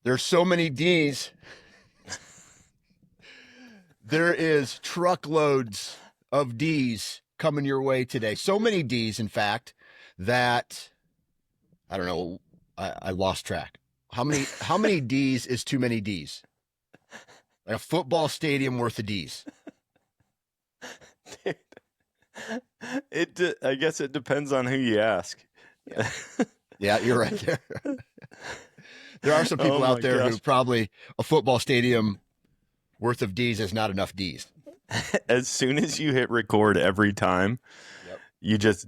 There's so many D's. There is truckloads of D's coming your way today. So many D's, in fact, that I don't know. I lost track. How many D's is too many D's? Like a football stadium worth of D's. Dude, I guess it depends on who you ask. Yeah, yeah, you're right there. There are some people Oh out my there who gosh. probably a football stadium worth of D's is not enough D's. As soon as you hit record every time, Yep. you just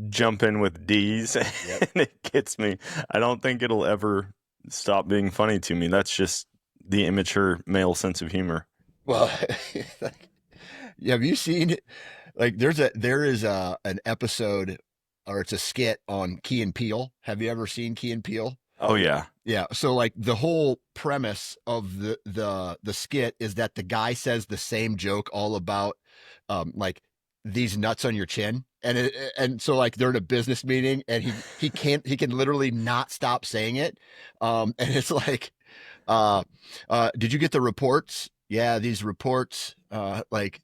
jump in with D's Yep. and it gets me. I don't think it'll ever stop being funny to me. That's just the immature male sense of humor. Well, have you seen like there is an episode or it's a skit on Key and Peele. Have you ever seen Key and Peele? Oh yeah. Yeah. So like the whole premise of the skit is that the guy says the same joke all about like these nuts on your chin. And so like they're in a business meeting and he can literally not stop saying it. And it's like did you get the reports? Yeah, these reports like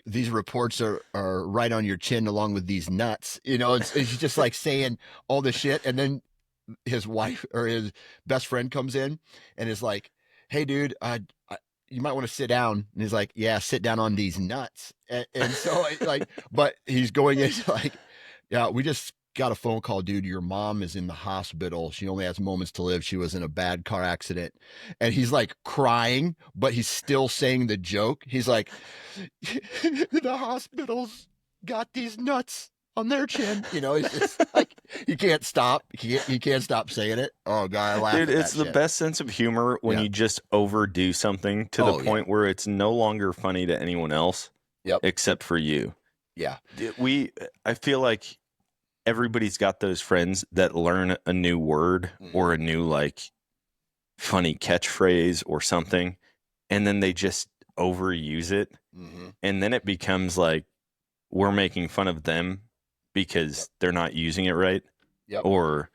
these reports are right on your chin along with these nuts. It's just like saying all this shit and then his wife or his best friend comes in and is like, "Hey, dude, you might want to sit down." And he's like, "Yeah, sit down on these nuts." And so, but he's going into like, "Yeah, we just got a phone call, dude. Your mom is in the hospital. She only has moments to live. She was in a bad car accident." And he's like crying, but he's still saying the joke. He's like, "The hospital's got these nuts on their chin." It's just like he can't stop. He can't stop saying it. Oh god, I laugh Dude, at it's that the shit. best sense of humor when Yeah. you just overdo something to the Oh yeah. point where it's no longer funny to anyone else Yep. except for you. Yeah. I feel like everybody's got those friends that learn a new word or a new like funny catchphrase or something, and then they just overuse it, and then it becomes like we're making fun of them because they're not using it right, Yep. or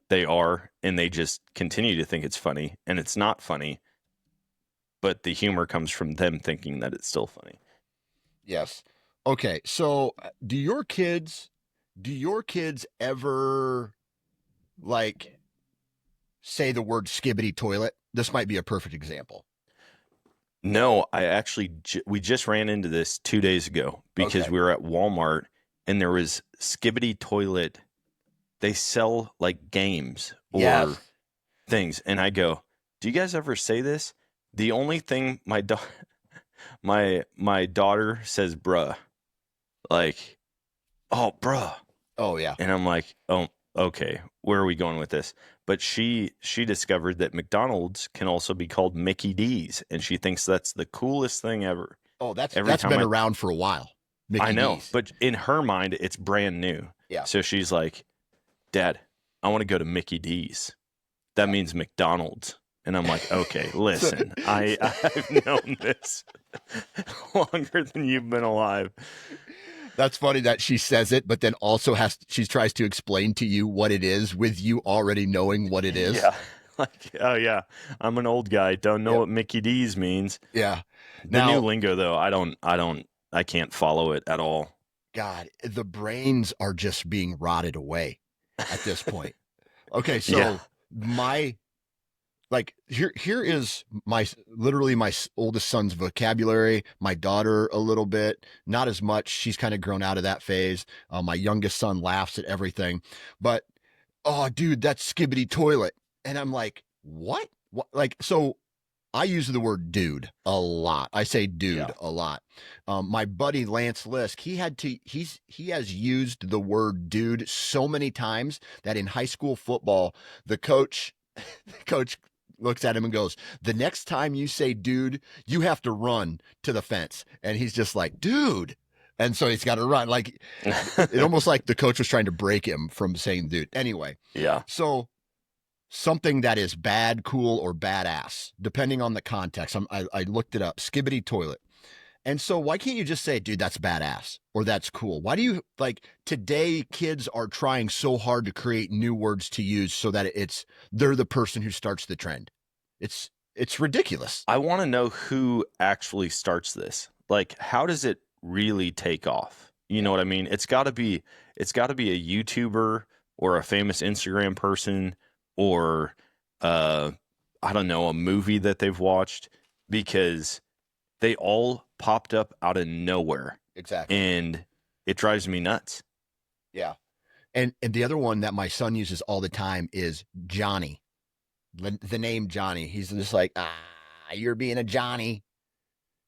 they are and they just continue to think it's funny and it's not funny, but the humor comes from them thinking that it's still funny. Yes. Okay. So, do your kids ever like say the word skibbity toilet? This might be a perfect example. No, I actually we just ran into this 2 days ago because Okay. we were at Walmart and there was Skibbity Toilet. They sell like games or Yes. things, and I go, "Do you guys ever say this?" The only thing my daughter says, "Bruh," like, "Oh, bruh," Oh yeah. and I'm like, "Oh, okay, where are we going with this?" But she discovered that McDonald's can also be called Mickey D's, and she thinks that's the coolest thing ever. Oh, that's Every time been around for a while. Mickey I know, D's. but in her mind, it's brand new. Yeah. So she's like, "Dad, I want to go to Mickey D's. That means McDonald's." And I'm like, "Okay, listen, I've known this longer than you've been alive." That's funny that she says it, but then also she tries to explain to you what it is with you already knowing what it is. Yeah. Like, oh yeah, I'm an old guy. Don't know Yep. what Mickey D's means. Yeah. The new Now, lingo though, I can't follow it at all. God, the brains are just being rotted away at this point. Okay, so Yeah. my like here is literally my oldest son's vocabulary. My daughter a little bit, not as much. She's kind of grown out of that phase. My youngest son laughs at everything, but oh, dude, that's skibbity toilet, and I'm like, what? What? Like, so I use the word dude a lot. I say dude a lot. My buddy Lance Lisk, he has used the word dude so many times that in high school football, the coach looks at him and goes, "The next time you say dude, you have to run to the fence." And he's just like, "Dude." And so he's got to run. Like it almost like the coach was trying to break him from saying dude. Anyway. Yeah. So something that is bad, cool, or badass, depending on the context. I looked it up. Skibbity toilet. And so why can't you just say, dude, that's badass or that's cool? Why do you like today kids are trying so hard to create new words to use so that they're the person who starts the trend. It's ridiculous. I want to know who actually starts this. Like, how does it really take off? You know what I mean? It's got to be a YouTuber or a famous Instagram person or I don't know, a movie that they've watched, because they all popped up out of nowhere. Exactly. And it drives me nuts. Yeah. And the other one that my son uses all the time is Johnny. The name Johnny. He's just like, you're being a Johnny.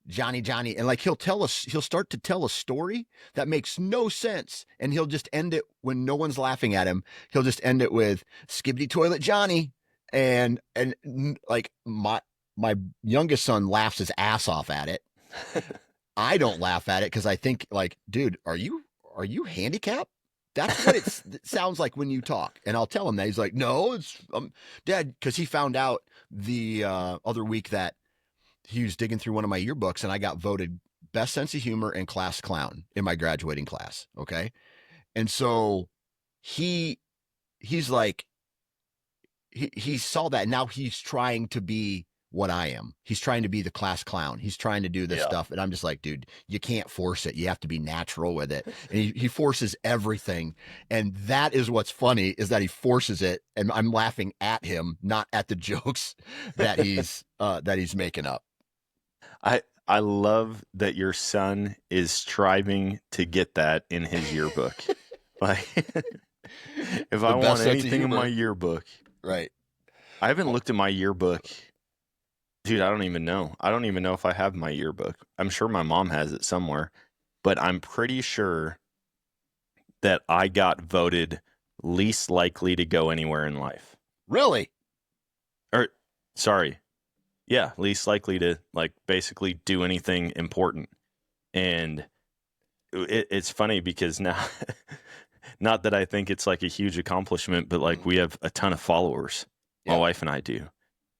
Johnny. And like he'll start to tell a story that makes no sense. And he'll just end it when no one's laughing at him. He'll just end it with Skibbity Toilet Johnny. And like my youngest son laughs his ass off at it. I don't laugh at it because I think like, dude, are you handicapped? That's what it sounds like when you talk. And I'll tell him that. He's like, no, it's Dad, because he found out the other week that he was digging through one of my yearbooks and I got voted best sense of humor and class clown in my graduating class. Okay. And so he's like, he saw that. Now he's trying to be what I am. He's trying to be the class clown. He's trying to do this stuff. And I'm just like, dude, you can't force it. You have to be natural with it. And he forces everything. And that is what's funny, is that he forces it. And I'm laughing at him, not at the jokes that he's making up. I love that your son is striving to get that in his yearbook. Like, if I want anything in my yearbook. Right. I haven't looked at my yearbook. Dude, I don't even know. I don't even know if I have my yearbook. I'm sure my mom has it somewhere, but I'm pretty sure that I got voted least likely to go anywhere in life. Really? Or, sorry. Yeah, least likely to, like, basically do anything important. And it's funny because now, not that I think it's like a huge accomplishment, but like we have a ton of followers. My wife and I do.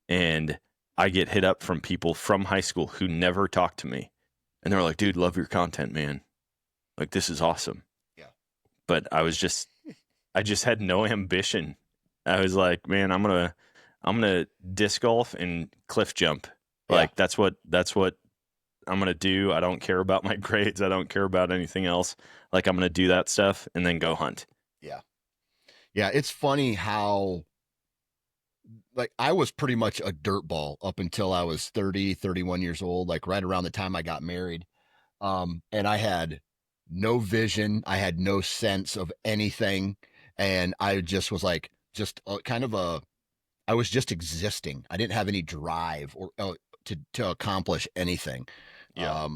And I get hit up from people from high school who never talk to me. And they're like, dude, love your content, man. Like, this is awesome. Yeah. But I just had no ambition. I was like, man, I'm gonna disc golf and cliff jump. Like, that's what I'm gonna do. I don't care about my grades. I don't care about anything else. Like, I'm gonna do that stuff and then go hunt. Yeah. Yeah. It's funny how, like, I was pretty much a dirtball up until I was 30, 31 years old, like right around the time I got married. And I had no vision. I had no sense of anything. And I just was like, I was just existing. I didn't have any drive or to accomplish anything. Yeah.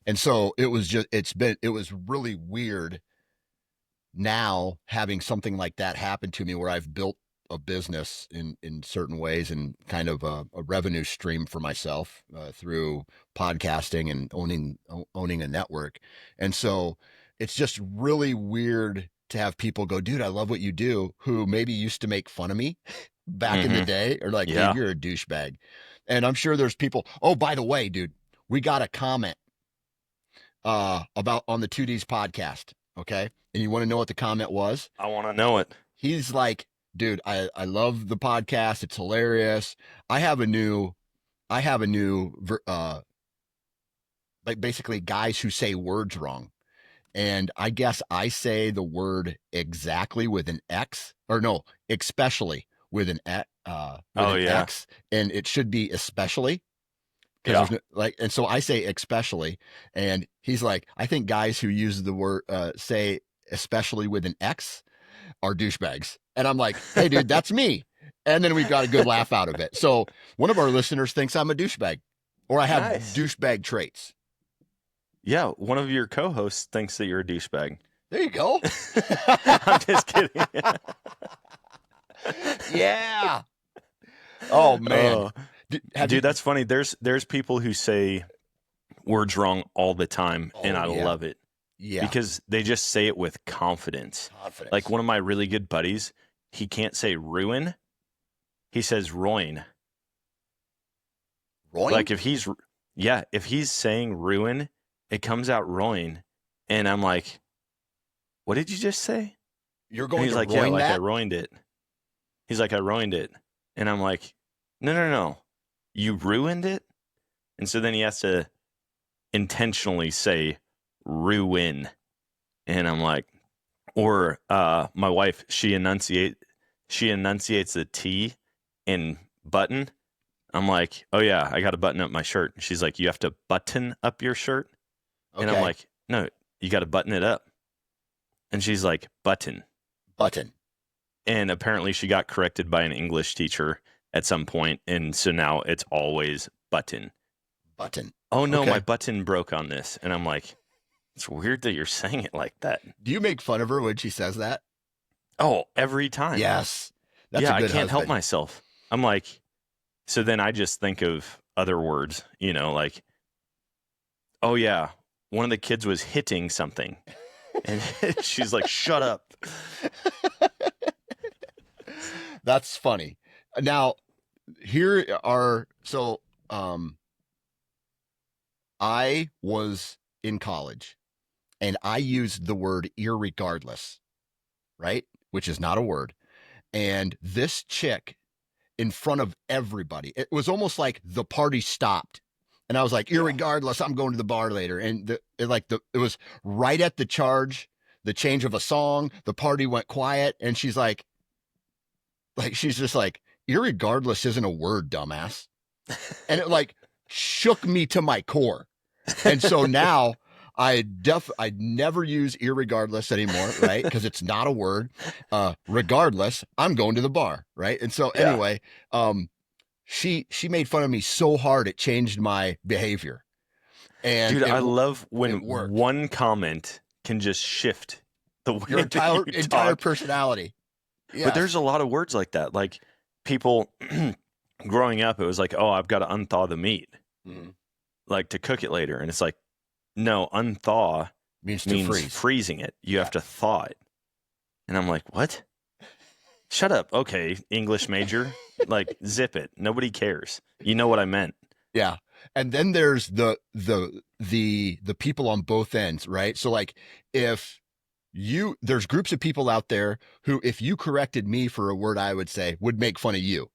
And so it was really weird now having something like that happen to me, where I've built a business in certain ways and kind of a revenue stream for myself through podcasting and owning a network. And so it's just really weird to have people go, dude, I love what you do, who maybe used to make fun of me back in the day, or like, dude, you're a douchebag. And I'm sure there's people, oh, by the way, dude, we got a comment about on the 2Ds podcast. Okay. And you want to know what the comment was? I want to know it. He's like, dude, I love the podcast. It's hilarious. I have a new, like basically guys who say words wrong. And I guess I say the word exactly with an X, or no, especially with an X, and it should be especially. Yeah. And so I say especially, and he's like, I think guys who use the word, say especially with an X are douchebags. And I'm like, hey, dude, that's me. And then we've got a good laugh out of it. So one of our listeners thinks I'm a douchebag, or I have douchebag traits. Yeah, one of your co-hosts thinks that you're a douchebag. There you go. I'm just kidding. Yeah. Oh, man. Dude, that's funny. There's people who say words wrong all the time, and I love it. Yeah. Because they just say it with confidence. Like one of my really good buddies, he can't say ruin. He says roin. Roin? Like if he's saying ruin, it comes out roin, and I'm like, what did you just say? You're And going he's to like, yeah, ruin like I that? roined it. He's like, I roined it. And I'm like, no, no, no. You ruined it? And so then he has to intentionally say ruin. And I'm like, or my wife, she enunciates the T in button. I'm like, oh yeah, I got to button up my shirt. She's like, you have to button up your shirt? And I'm Okay. like, no, you got to button it up. And she's like, button. Button. And apparently she got corrected by an English teacher at some point, and so now it's always button. Button. Oh no, my Okay. button broke on this. And I'm like, it's weird that you're saying it like that. Do you make fun of her when she says that? Oh, every time. Yes. That's a Yeah, I good can't help husband. myself. I'm like, so then I just think of other words, like, oh yeah, one of the kids was hitting something. And she's like, shut up. That's funny. Now, here are so I was in college and I used the word irregardless, right? Which is not a word. And this chick in front of everybody, it was almost like the party stopped. And I was like, irregardless, I'm going to the bar later. And it was right at the change of a song. The party went quiet, and she's just like, irregardless isn't a word, dumbass. And it like shook me to my core. And so now I never use irregardless anymore, right? Because it's not a word. Regardless, I'm going to the bar, right? And so Yeah. anyway, she made fun of me so hard it changed my behavior. And Dude, I love when it worked. one comment can just shift the way Your entire that you talk. personality. Yes. But there's a lot of words like that. Like people growing up, it was like, oh, I've got to unthaw the meat, like to cook it later. And it's like, no, unthaw means freezing it. You have to thaw it. And I'm like, what? Shut up. Okay, English major. Like, zip it. Nobody cares. You know what I meant. Yeah. And then there's the people on both ends, right? So like there's groups of people out there who, if you corrected me for a word I would say, would make fun of you.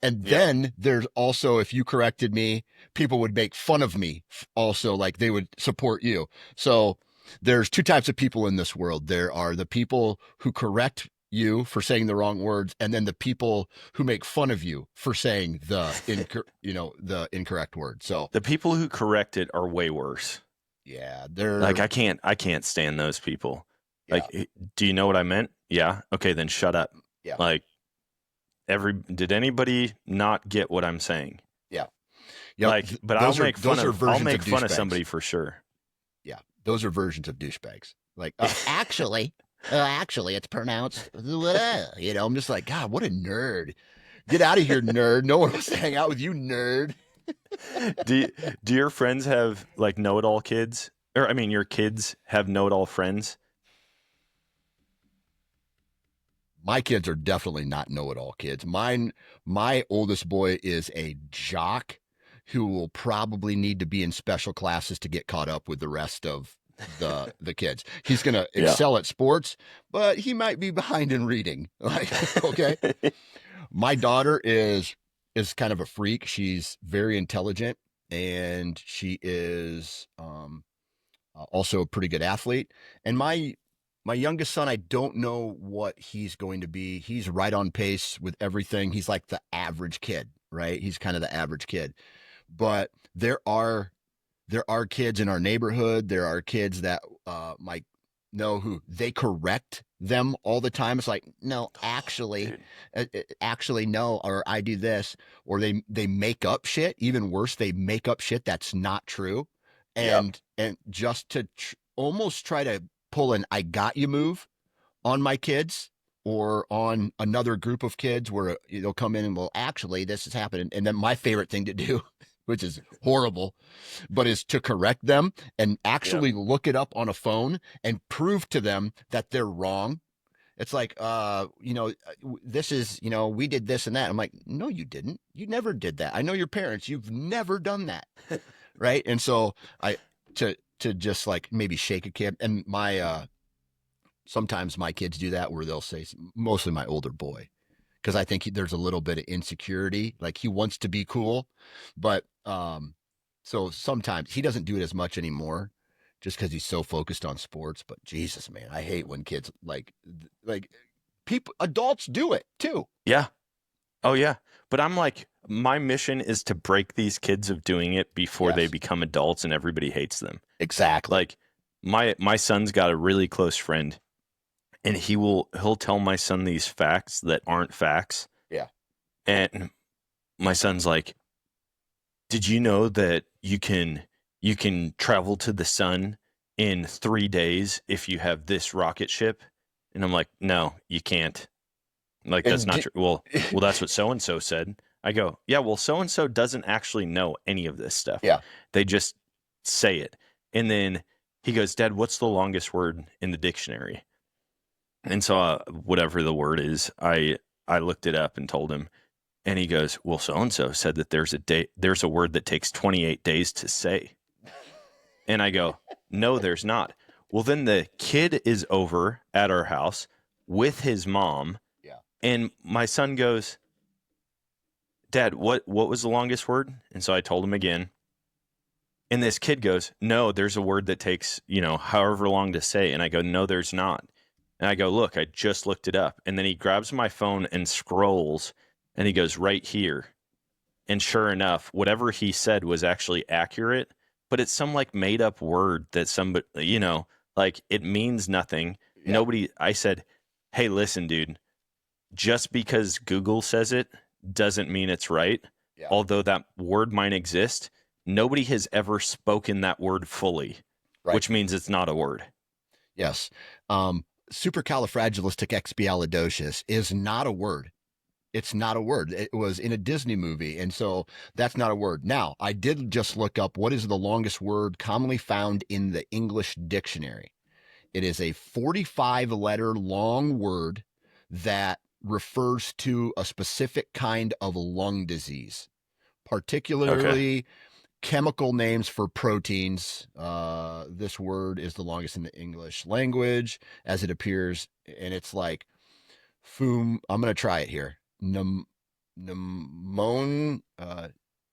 And then there's also, if you corrected me, people would make fun of me also, like they would support you. So there's two types of people in this world. There are the people who correct you for saying the wrong words, and then the people who make fun of you for saying the incorrect word. So the people who correct it are way worse. Yeah, they're like, I can't stand those people. Like, do you know what I meant? Yeah. Okay, then shut up. Yeah. Like, did anybody not get what I'm saying? Yeah. Yep. Like, but I'll make fun of somebody for sure. Yeah. Those are versions of douchebags. Like, actually, it's pronounced, I'm just like, God, what a nerd. Get out of here, nerd. No one wants to hang out with you, nerd. Do your friends have like know-it-all kids? Or, I mean, your kids have know-it-all friends? My kids are definitely not know-it-all kids. My oldest boy is a jock who will probably need to be in special classes to get caught up with the rest of the kids. He's going to excel at sports, but he might be behind in reading. Like, okay. My daughter is kind of a freak. She's very intelligent, and she is also a pretty good athlete. And my youngest son, I don't know what he's going to be. He's right on pace with everything. He's like the average kid, right? He's kind of the average kid. But there are kids in our neighborhood. There are kids that might know who they correct them all the time. It's like, no, actually, no, or I do this, or they make up shit. Even worse, they make up shit that's not true, and just to almost try to pull an "I got you" move on my kids or on another group of kids, where they'll come in and, well, actually, this is happening. And then my favorite thing to do, which is horrible, but is to correct them and actually look it up on a phone and prove to them that they're wrong. It's like, this is, we did this and that. I'm like, no, you didn't. You never did that. I know your parents. You've never done that. Right. And so to just like maybe shake a kid. And sometimes my kids do that where they'll say, mostly my older boy, because I think there's a little bit of insecurity. Like he wants to be cool, but so sometimes he doesn't do it as much anymore, just because he's so focused on sports. But Jesus, man, I hate when kids like people, adults do it too. Yeah. Oh yeah. But I'm like, my mission is to break these kids of doing it before they Yes, become adults and everybody hates them. exactly. Like my son's got a really close friend, and he'll tell my son these facts that aren't facts. Yeah. And my son's like, "Did you know that you can travel to the sun in 3 days if you have this rocket ship?" And I'm like, "No, you can't. Like that's And not true." Well, that's what so and so said. I go, "Yeah, well, so and so doesn't actually know any of this stuff. yeah. They just say it." And then he goes, "Dad, what's the longest word in the dictionary?" And so whatever the word is, I looked it up and told him, and he goes, "Well, so and so said that there's a word that takes 28 days to say." And I go, "No, there's not." Well, then the kid is over at our house with his mom, Yeah. and my son goes, "Dad, what was the longest word?" And so I told him again. And this kid goes, "No, there's a word that takes, however long to say." And I go, "No, there's not." And I go, "Look, I just looked it up." And then he grabs my phone and scrolls, and he goes, "Right here." And sure enough, whatever he said was actually accurate, but it's some like made up word that somebody, like it means nothing. Yeah. I said, "Hey, listen, dude, just because Google says it doesn't mean it's right. Yeah. Although that word might exist, nobody has ever spoken that word fully, Right. which means it's not a word." Yes. Supercalifragilisticexpialidocious is not a word. It's not a word. It was in a Disney movie. And so that's not a word. Now, I did just look up what is the longest word commonly found in the English dictionary. It is a 45 letter long word that refers to a specific kind of lung disease, Okay. particularly chemical names for proteins. This word is the longest in the English language as it appears, and it's like I'm going to try it here. Pneumon,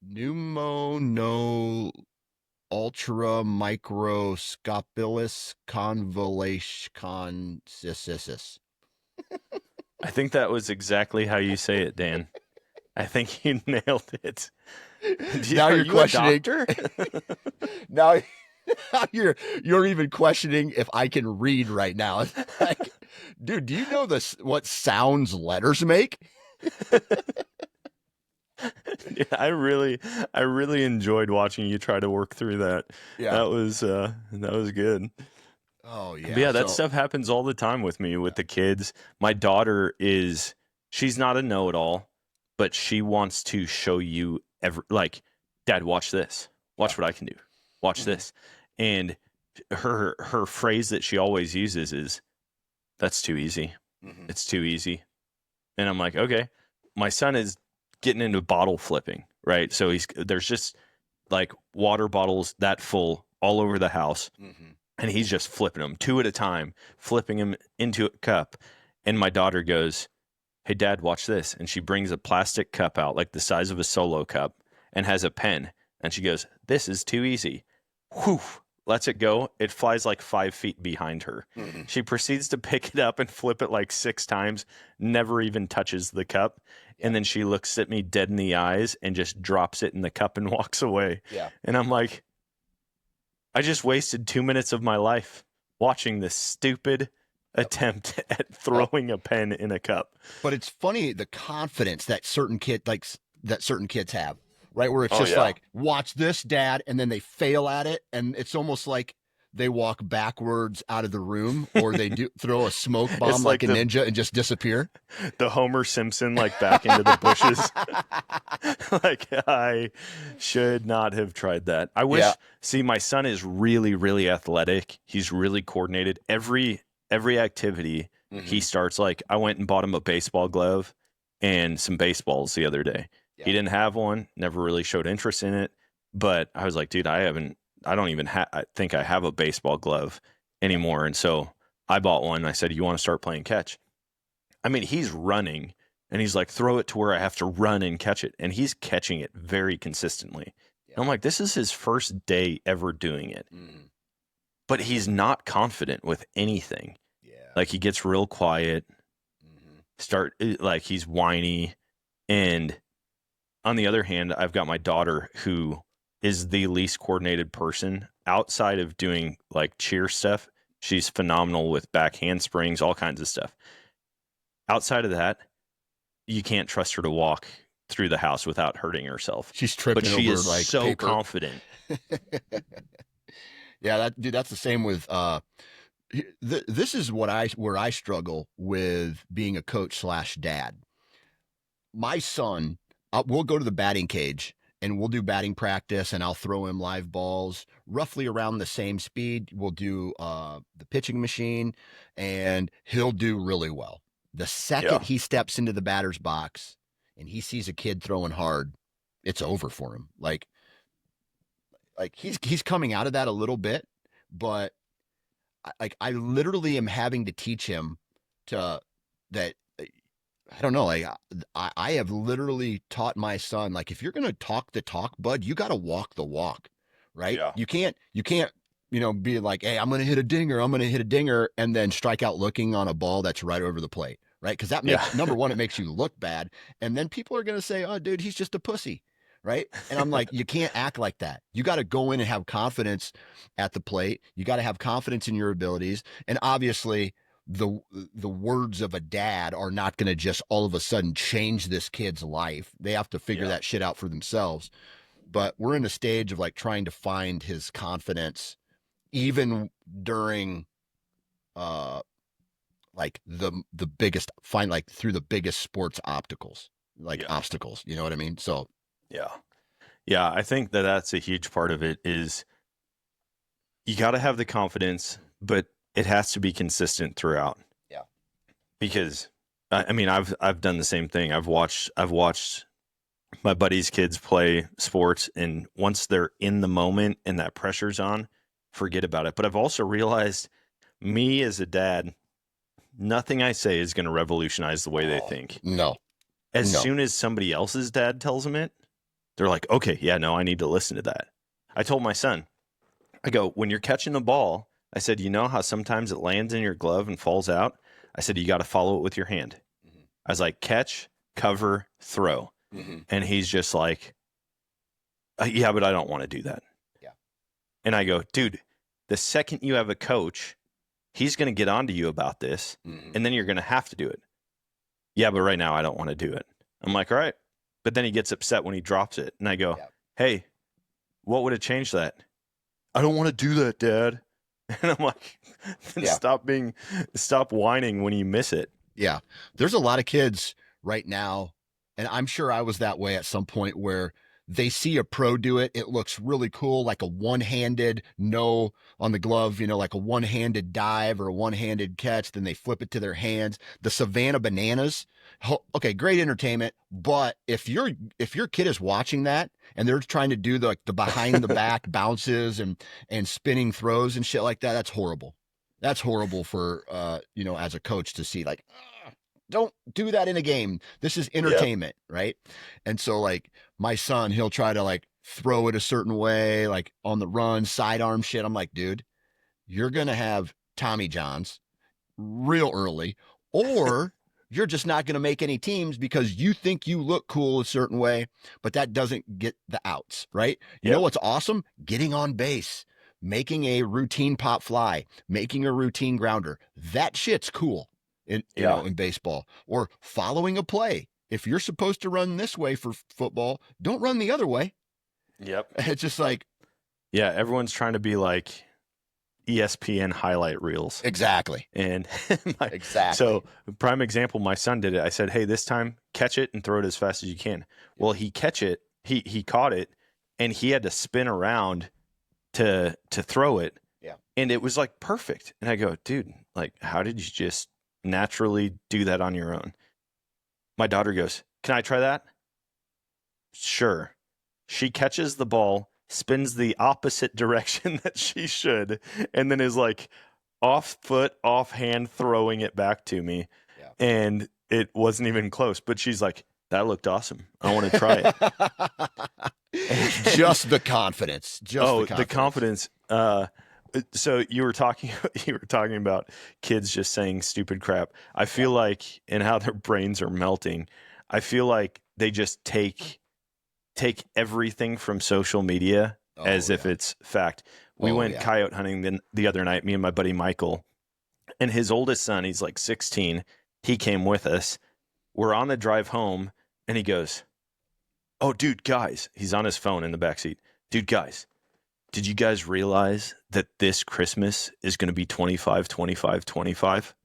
pneumono ultra microscopilis convalescensis. I think that was exactly how you say it, Dan. I think you nailed it. Now Are you're you questioning. a doctor? Now you're even questioning if I can read right now. It's like, dude, do you know what sounds letters make? Yeah, I really enjoyed watching you try to work through that. Yeah. That was good. Oh But yeah. yeah, that So stuff happens all the time with me with the kids. My daughter she's not a know-it-all, but she wants to show you like, "Dad, watch this. yeah. Watch what I can do. Watch Mhm. this." And her phrase that she always uses is, "That's too easy. Mhm. It's too easy." And I'm like, "Okay." My son is getting into bottle flipping, right? So there's just like water bottles that full all over the house, Mhm. and he's just flipping them two at a time, flipping them into a cup. And my daughter goes, "Hey, Dad, watch this." And she brings a plastic cup out, like the size of a Solo cup, and has a pen. And she goes, "This is too easy." Whew, lets it go. It flies like 5 feet behind her. Mhm. She proceeds to pick it up and flip it like 6 times, never even touches the cup. Yeah. And then she looks at me dead in the eyes and just drops it in the cup and walks away. Yeah. And I'm like, I just wasted 2 minutes of my life watching this stupid attempt at Yep. throwing a pen in a cup. But it's funny the confidence that certain kids have, right? Where it's Oh, just yeah. like, watch this, Dad, and then they fail at it, and it's almost like they walk backwards out of the room, or they do throw a smoke bomb It's like like a ninja and just disappear. the Homer Simpson, like back into the bushes. Like, I should not have tried that. I wish. Yeah. See, my son is really, really athletic. He's really coordinated. Every activity he Mhm. starts, like, I went and bought him a baseball glove and some baseballs the other day. Yeah. He didn't have one. Never really showed interest in it. But I was like, dude, I haven't I don't even I think I have a baseball glove anymore. And so I bought one. I said, you want to start playing catch? I mean, he's running and he's like, throw it to where I have to run and catch it. And he's catching it very consistently. Yeah. And I'm like, this is his first day ever doing it. Mm. But he's not confident with anything. Yeah. Like he gets real quiet, like he's whiny. And on the other hand, I've got my daughter who is the least coordinated person outside of doing like cheer stuff. She's phenomenal with back handsprings, all kinds of stuff. Outside of that, you can't trust her to walk through the house without hurting herself. She's tripping but she over is like so paper. confident. Yeah, that's the same with this is where I struggle with being a coach / dad. My son, we'll go to the batting cage and we'll do batting practice, and I'll throw him live balls roughly around the same speed. We'll do the pitching machine, and he'll do really well. The second he steps into the batter's box and he sees a kid throwing hard, it's over for him. Like he's coming out of that a little bit, but I literally am having to teach him to that. I don't know. Like I have literally taught my son, like, if you're going to talk the talk, bud, you got to walk the walk, right? Yeah. You can't, be like, hey, I'm going to hit a dinger. I'm going to hit a dinger and then strike out looking on a ball that's right over the plate, right? Because that makes, number one, it makes you look bad. And then people are going to say, oh, dude, he's just a pussy, right? And I'm like, you can't act like that. You got to go in and have confidence at the plate. You got to have confidence in your abilities. And obviously, the words of a dad are not going to just all of a sudden change this kid's life. They have to figure that shit out for themselves. But we're in a stage of like trying to find his confidence even during like the biggest through the biggest sports obstacles, obstacles, you know what I mean? So yeah, I think that's a huge part of it. Is you got to have the confidence, but it has to be consistent throughout. Yeah. Because I mean, I've done the same thing. I've watched my buddies' kids play sports, and once they're in the moment and that pressure's on, forget about it. But I've also realized, me as a dad, nothing I say is going to revolutionize the way they think. No. As soon as somebody else's dad tells them it, they're like, okay, yeah, no, I need to listen to that. I told my son, I go, when you're catching the ball, I said, you know how sometimes it lands in your glove and falls out? I said, you got to follow it with your hand. I was like, catch, cover, throw. And he's just like, yeah, but I don't want to do that. Yeah. And I go, dude, the second you have a coach, he's going to get onto you about this, and then you're going to have to do it. Yeah, but right now I don't want to do it. I'm like, all right. But then he gets upset when he drops it. And I go, hey, what would have changed that? I don't want to do that, Dad. And I'm like, stop whining when you miss it. Yeah. There's a lot of kids right now, and I'm sure I was that way at some point, where they see a pro do it. It looks really cool, like a one-handed no on the glove, like a one-handed dive or a one-handed catch. Then they flip it to their hands. The Savannah Bananas. Okay, great entertainment. But if your kid is watching that and they're trying to do the behind the back bounces and spinning throws and shit like that, that's horrible. That's horrible for as a coach to see, like, don't do that in a game. This is entertainment, right? And so, like, my son, he'll try to like throw it a certain way, like on the run, sidearm shit. I'm like, dude, you're gonna have Tommy Johns real early, or you're just not going to make any teams because you think you look cool a certain way, but that doesn't get the outs, right? You know what's awesome? Getting on base, making a routine pop fly, making a routine grounder. That shit's cool in baseball. Or following a play. If you're supposed to run this way for football, don't run the other way. Yep. It's just like, yeah, everyone's trying to be like ESPN highlight reels. Exactly. And exactly. So prime example, my son did it. I said, hey, this time catch it and throw it as fast as you can. Well, he caught it, and he had to spin around to throw it. Yeah. And it was like perfect. And I go, dude, like, how did you just naturally do that on your own? My daughter goes, can I try that? Sure. She catches the ball spins the opposite direction that she should, and then is like off foot, off hand throwing it back to me. Yeah. And it wasn't even close, but she's like, that looked awesome. I want to try it. Just the confidence. The confidence. So you were talking about kids just saying stupid crap. I feel like, and how their brains are melting, I feel like they just take everything from social media as if it's fact. We went coyote hunting the other night, me and my buddy Michael, and his oldest son, he's like 16. He came with us. We're on the drive home, and he goes, "Oh, dude, guys," he's on his phone in the backseat. "Dude, guys, did you guys realize that this Christmas is going to be 25, 25, 25?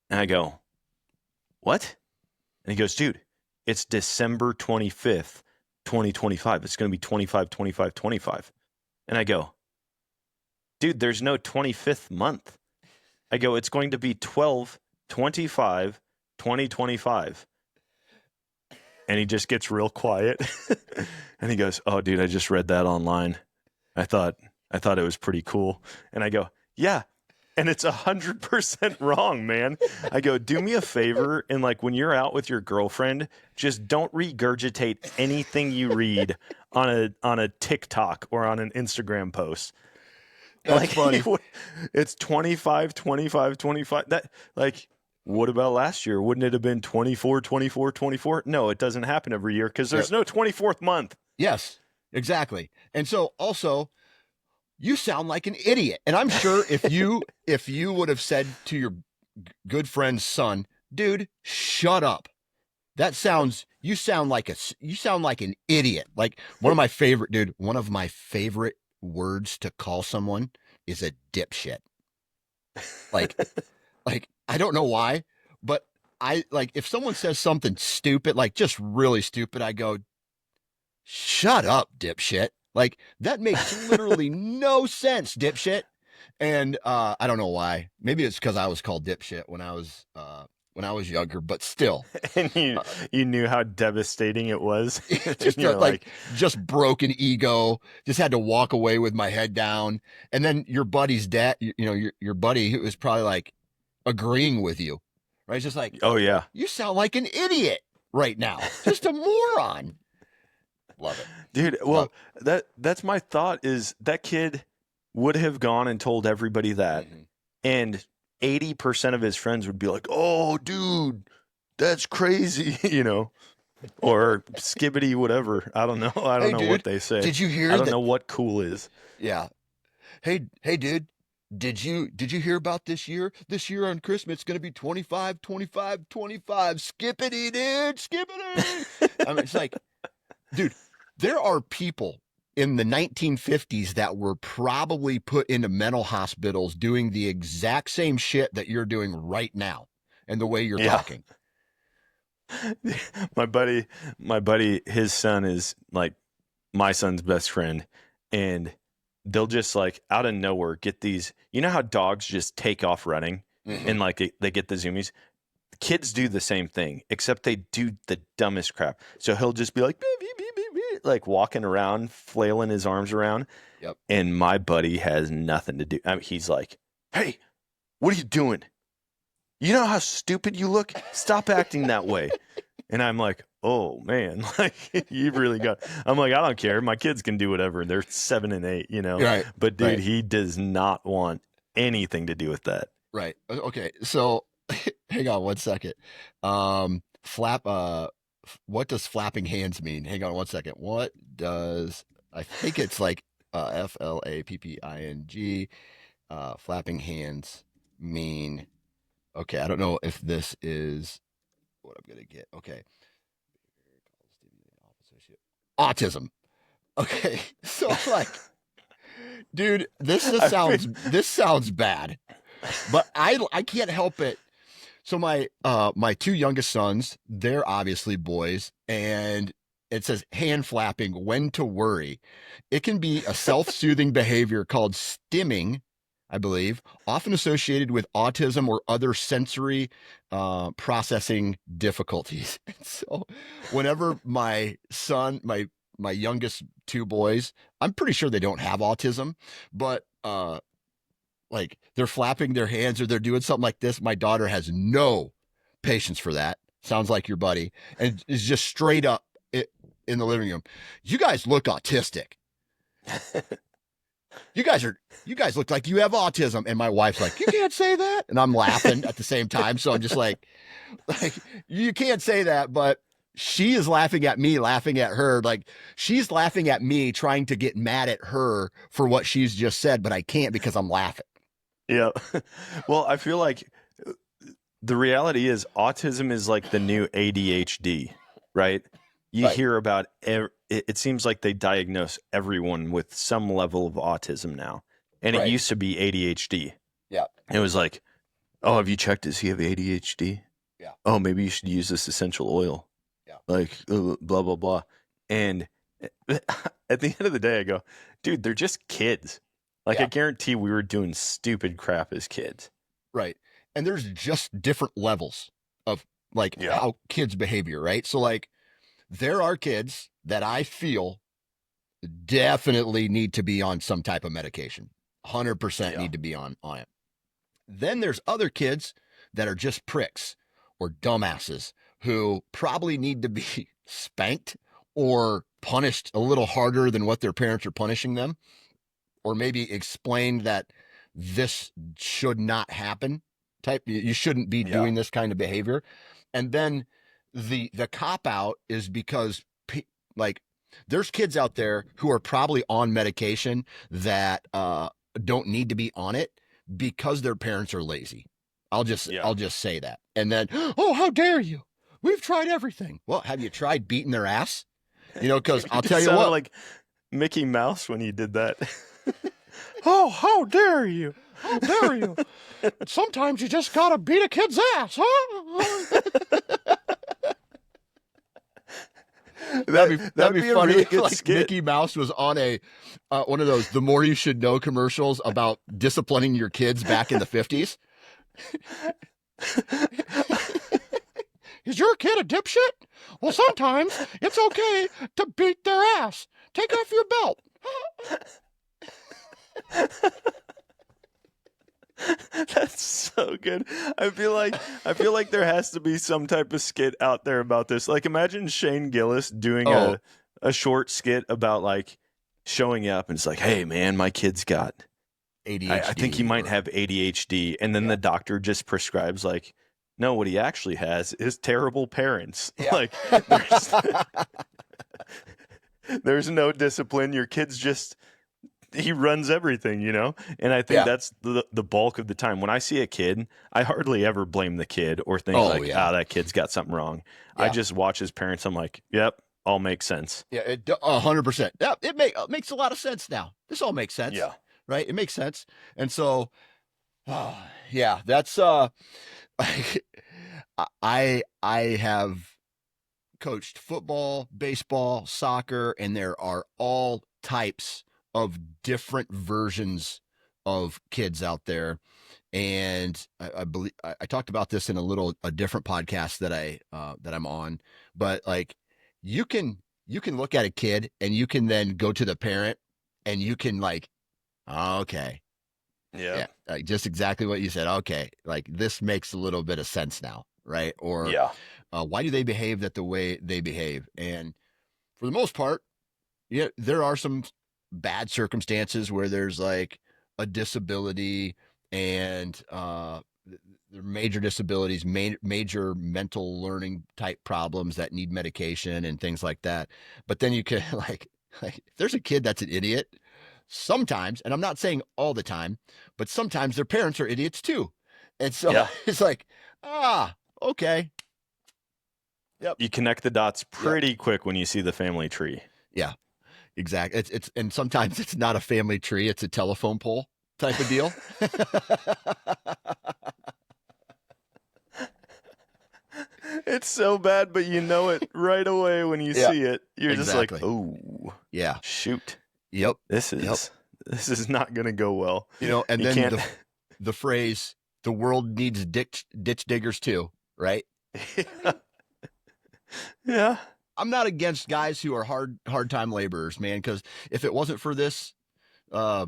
And I go, "What?" And he goes, "Dude, it's December 25th, 2025. It's going to be 25, 25, 25. And I go, "Dude, there's no 25th month." I go, "It's going to be 12, 25, 2025. And he just gets real quiet. And he goes, "Oh, dude, I just read that online. I thought it was pretty cool." And I go, "Yeah." And it's 100% wrong, man. I go, "Do me a favor, and like when you're out with your girlfriend, just don't regurgitate anything you read on a TikTok or on an Instagram post." That's funny. It's 25, 25, 25. That, like, what about last year? Wouldn't it have been 24, 24, 24? No, it doesn't happen every year because there's no 24th month. Yes, exactly. And so also, you sound like an idiot. And I'm sure if you would have said to your good friend's son, "Dude, shut up. You sound like an idiot." Like one of my favorite words to call someone is a dipshit. Like I don't know why, but I like if someone says something stupid, like just really stupid, I go, "Shut up, dipshit." Like that makes literally no sense, dipshit. And I don't know why. Maybe it's because I was called dipshit when I was younger, but still. And you knew how devastating it was. Just just broken ego. Just had to walk away with my head down. And then your buddy's dad, your buddy who was probably like agreeing with you, right? It's just like, "Oh yeah, you sound like an idiot right now. Just a moron." Love it, dude. Well, that's my thought. Is that kid would have gone and told everybody that, and 80% of his friends would be like, "Oh, dude, that's crazy," or skibbity whatever. I don't know. I don't know dude, what they say. Did you hear? I don't know what cool is. Yeah. Hey, dude. Did you hear about this year? This year on Christmas, it's going to be 25, 25, 25. Skippity, dude. Skippity. I mean, it's like, dude, there are people in the 1950s that were probably put into mental hospitals doing the exact same shit that you're doing right now and the way you're talking. My buddy, his son is like my son's best friend, and they'll just like out of nowhere get these, how dogs just take off running and like they get the zoomies. Kids do the same thing, except they do the dumbest crap. So he'll just be like, beep, beep, beep, beep, beep, like walking around, flailing his arms around. Yep. And my buddy has nothing to do. I mean, he's like, "Hey, what are you doing? You know how stupid you look? Stop acting that way." And I'm like, "Oh man, like you've really got." I'm like, "I don't care. My kids can do whatever. They're 7 and 8, Right. But dude, He does not want anything to do with that. Right. Okay. So hang on one second. What does flapping hands mean? Hang on one second. I think it's like FLAPPING. Flapping hands mean, okay, I don't know if this is what I'm going to get. Okay. Autism. Okay. So like, dude, this sounds bad, but I can't help it. So my two youngest sons, they're obviously boys, and it says hand flapping when to worry. It can be a self-soothing behavior called stimming, I believe, often associated with autism or other sensory processing difficulties. So whenever my my youngest two boys, I'm pretty sure they don't have autism, but like they're flapping their hands or they're doing something like this. My daughter has no patience for that. Sounds like your buddy, and is just straight up in the living room. You guys look autistic. You guys look like you have autism. And my wife's like, you can't say that. And I'm laughing at the same time. So I'm just like you can't say that, but she is laughing at me, laughing at her. Like she's laughing at me, trying to get mad at her for what she's just said, but I can't because I'm laughing. Yeah. Well, I feel like the reality is autism is like the new ADHD, right? You Right. hear about it seems like they diagnose everyone with some level of autism now. And it Right. used to be ADHD. Yeah. It was like, oh, have you checked? Does he have ADHD? Yeah. Oh, maybe you should use this essential oil. Yeah. Like, blah, blah, blah. And at the end of the day, I go, dude, they're just kids. Like, Yeah. I guarantee we were doing stupid crap as kids. Right. And there's just different levels of like Yeah. how kids behavior, right? So like there are kids that I feel definitely need to be on some type of medication. 100% need to be on it. Then there's other kids that are just pricks or dumbasses who probably need to be spanked or punished a little harder than what their parents are punishing them, or maybe explained that this should not happen type. You shouldn't be doing this kind of behavior. And then the cop out is because like there's kids out there who are probably on medication that don't need to be on it because their parents are lazy. I'll just say that. And then, oh, how dare you? We've tried everything. Well, have you tried beating their ass? You know, because I'll tell you what. Like Mickey Mouse when he did that. Oh, how dare you? How dare you? Sometimes you just gotta beat a kid's ass, huh? That'd be funny. Really good like skit. Mickey Mouse was on a one of those "The More You Should Know" commercials about disciplining your kids back in the 50s. Is your kid a dipshit? Well, sometimes it's okay to beat their ass. Take off your belt. That's so good. I feel like there has to be some type of skit out there about this. Like imagine Shane Gillis doing a short skit about like showing up and it's like, hey man, my kid's got ADHD. I think he might have ADHD. And then the doctor just prescribes like, no, what he actually has is terrible parents. Yeah. Like there's no discipline. Your kid's just he runs everything, you know? And I think that's the bulk of the time. When I see a kid, I hardly ever blame the kid or think that kid's got something wrong. Yeah. I just watch his parents. I'm like, yep, all makes sense. Yeah, 100%. Yeah, it makes a lot of sense now. This all makes sense. Yeah. Right? It makes sense. And so, yeah, that's, I have coached football, baseball, soccer, and there are all types of different versions of kids out there. And I believe I talked about this in a different podcast that I'm on, but like you can look at a kid and you can then go to the parent and you can like, okay. Yeah. Like just exactly what you said. Okay. Like this makes a little bit of sense now. Right. Or why do they behave the way they behave? And for the most part, yeah, there are some bad circumstances where there's like a disability and major disabilities, major mental learning type problems that need medication and things like that. But then you can like if there's a kid that's an idiot, sometimes, and I'm not saying all the time, but sometimes their parents are idiots too. And so it's like, okay. Yep. You connect the dots pretty quick when you see the family tree. Yeah. Exactly. It's and sometimes it's not a family tree, it's a telephone pole type of deal. It's so bad, but you know it right away when you see it. You're just like, oh, yeah, shoot. Yep. This is not going to go well. You know, and then the phrase, the world needs ditch diggers too, right? Yeah. I'm not against guys who are hard time laborers, man. Because if it wasn't for this uh,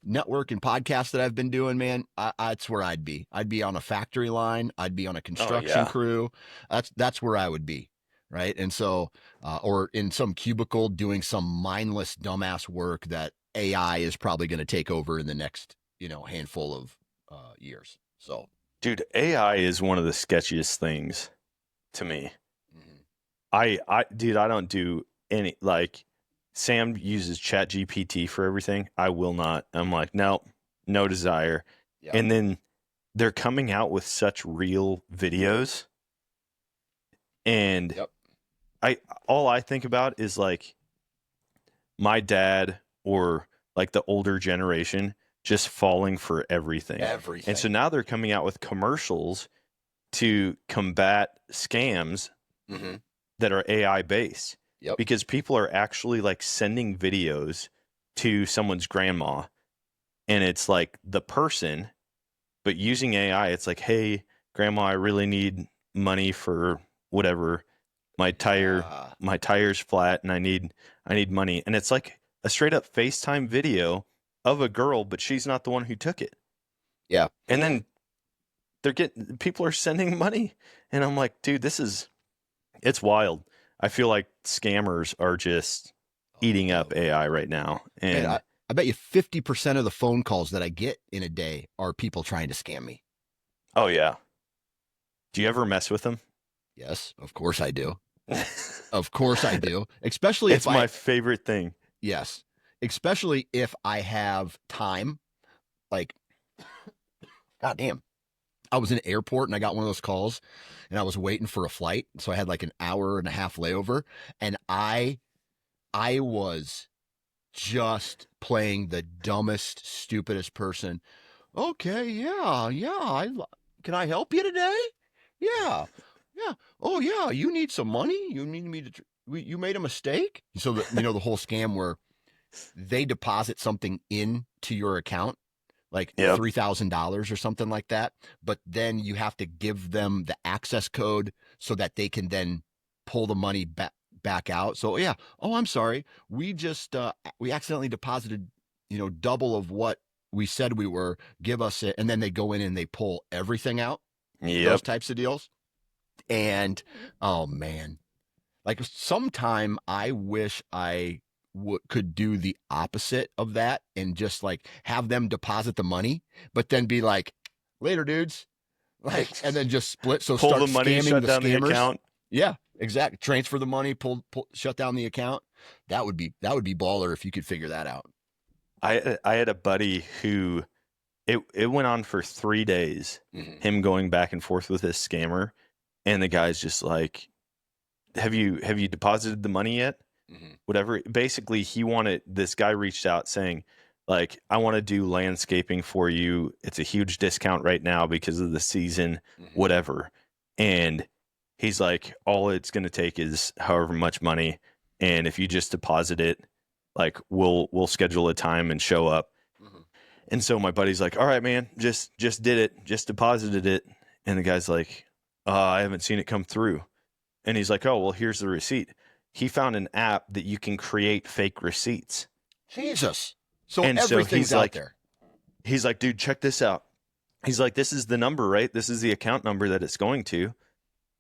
network and podcast that I've been doing, man, that's where I'd be. I'd be on a factory line. I'd be on a Oh construction yeah. crew. That's where I would be, right? And so, or in some cubicle doing some mindless dumbass work that AI is probably going to take over in the next, handful of years. So, Dude, AI is one of the sketchiest things to me. mhm. Dude, I don't do any, like, Sam uses Chat GPT for everything. I will not. I'm like, nope, no desire. Yeah, And then they're coming out with such real videos. And yep, all I think about is like my dad or like the older generation just falling for everything. And so everything. now they're coming out with commercials to combat scams Mm-hmm. that are AI based, Yep. because people are actually like sending videos to someone's grandma, and it's like the person, but using AI. It's like, hey, grandma, I really need money for whatever. My Yeah. tire's flat, and I need money. And it's like a straight up FaceTime video of a girl, but she's not the one who took it. Yeah. And then people are sending money, and I'm like, dude, it's wild. I feel like scammers are just eating up AI right now. Man, And I bet you 50% of the phone calls that I get in a day are people trying to scam me. oh yeah. Do you ever mess with them? Yes, of course I do. Of course I do. Especially It's if I, my favorite thing. yes, especially if I have time. Like, goddamn, I was in an airport and I got one of those calls and I was waiting for a flight. So I had like an hour and a half layover and I was just playing the dumbest, stupidest person. Okay, yeah, yeah. Can I help you today? Yeah, yeah. Oh, yeah. You need some money. You need me to. You made a mistake. So the whole scam where they deposit something into your account, like Yep. $3,000 or something like that, but then you have to give them the access code so that they can then pull the money back out. So yeah. Oh, I'm sorry. We accidentally deposited, double of what we said we were. Give us it, and then they go in and they pull everything out. Those Yep. types of deals. And oh man, like sometime I wish I could do the opposite of that and just like have them deposit the money, but then be like, later, dudes. Like, and then just split. So Pull start the money, scamming shut the down the scammers. account. Yeah, exactly. Transfer the money, shut down the account. That would be baller if you could figure that out. I had a buddy who it went on for 3 days, Mm-hmm. him going back and forth with this scammer, and the guy's just like, have you deposited the money yet? Mm-hmm. Whatever. Basically, this guy reached out saying, like, I want to do landscaping for you. It's a huge discount right now because of the season, Mm-hmm. whatever. And he's like, all it's going to take is however much money, and if you just deposit it, like, we'll schedule a time and show up. Mm-hmm. And so my buddy's like, all right, man, just did it, just deposited it. And the guy's like, I haven't seen it come through. And he's like, oh, well, here's the receipt. He found an app that you can create fake receipts. Jesus. So And so everything's out there. he's like, dude, check this out. He's like, this is the number, right? This is the account number that it's going to.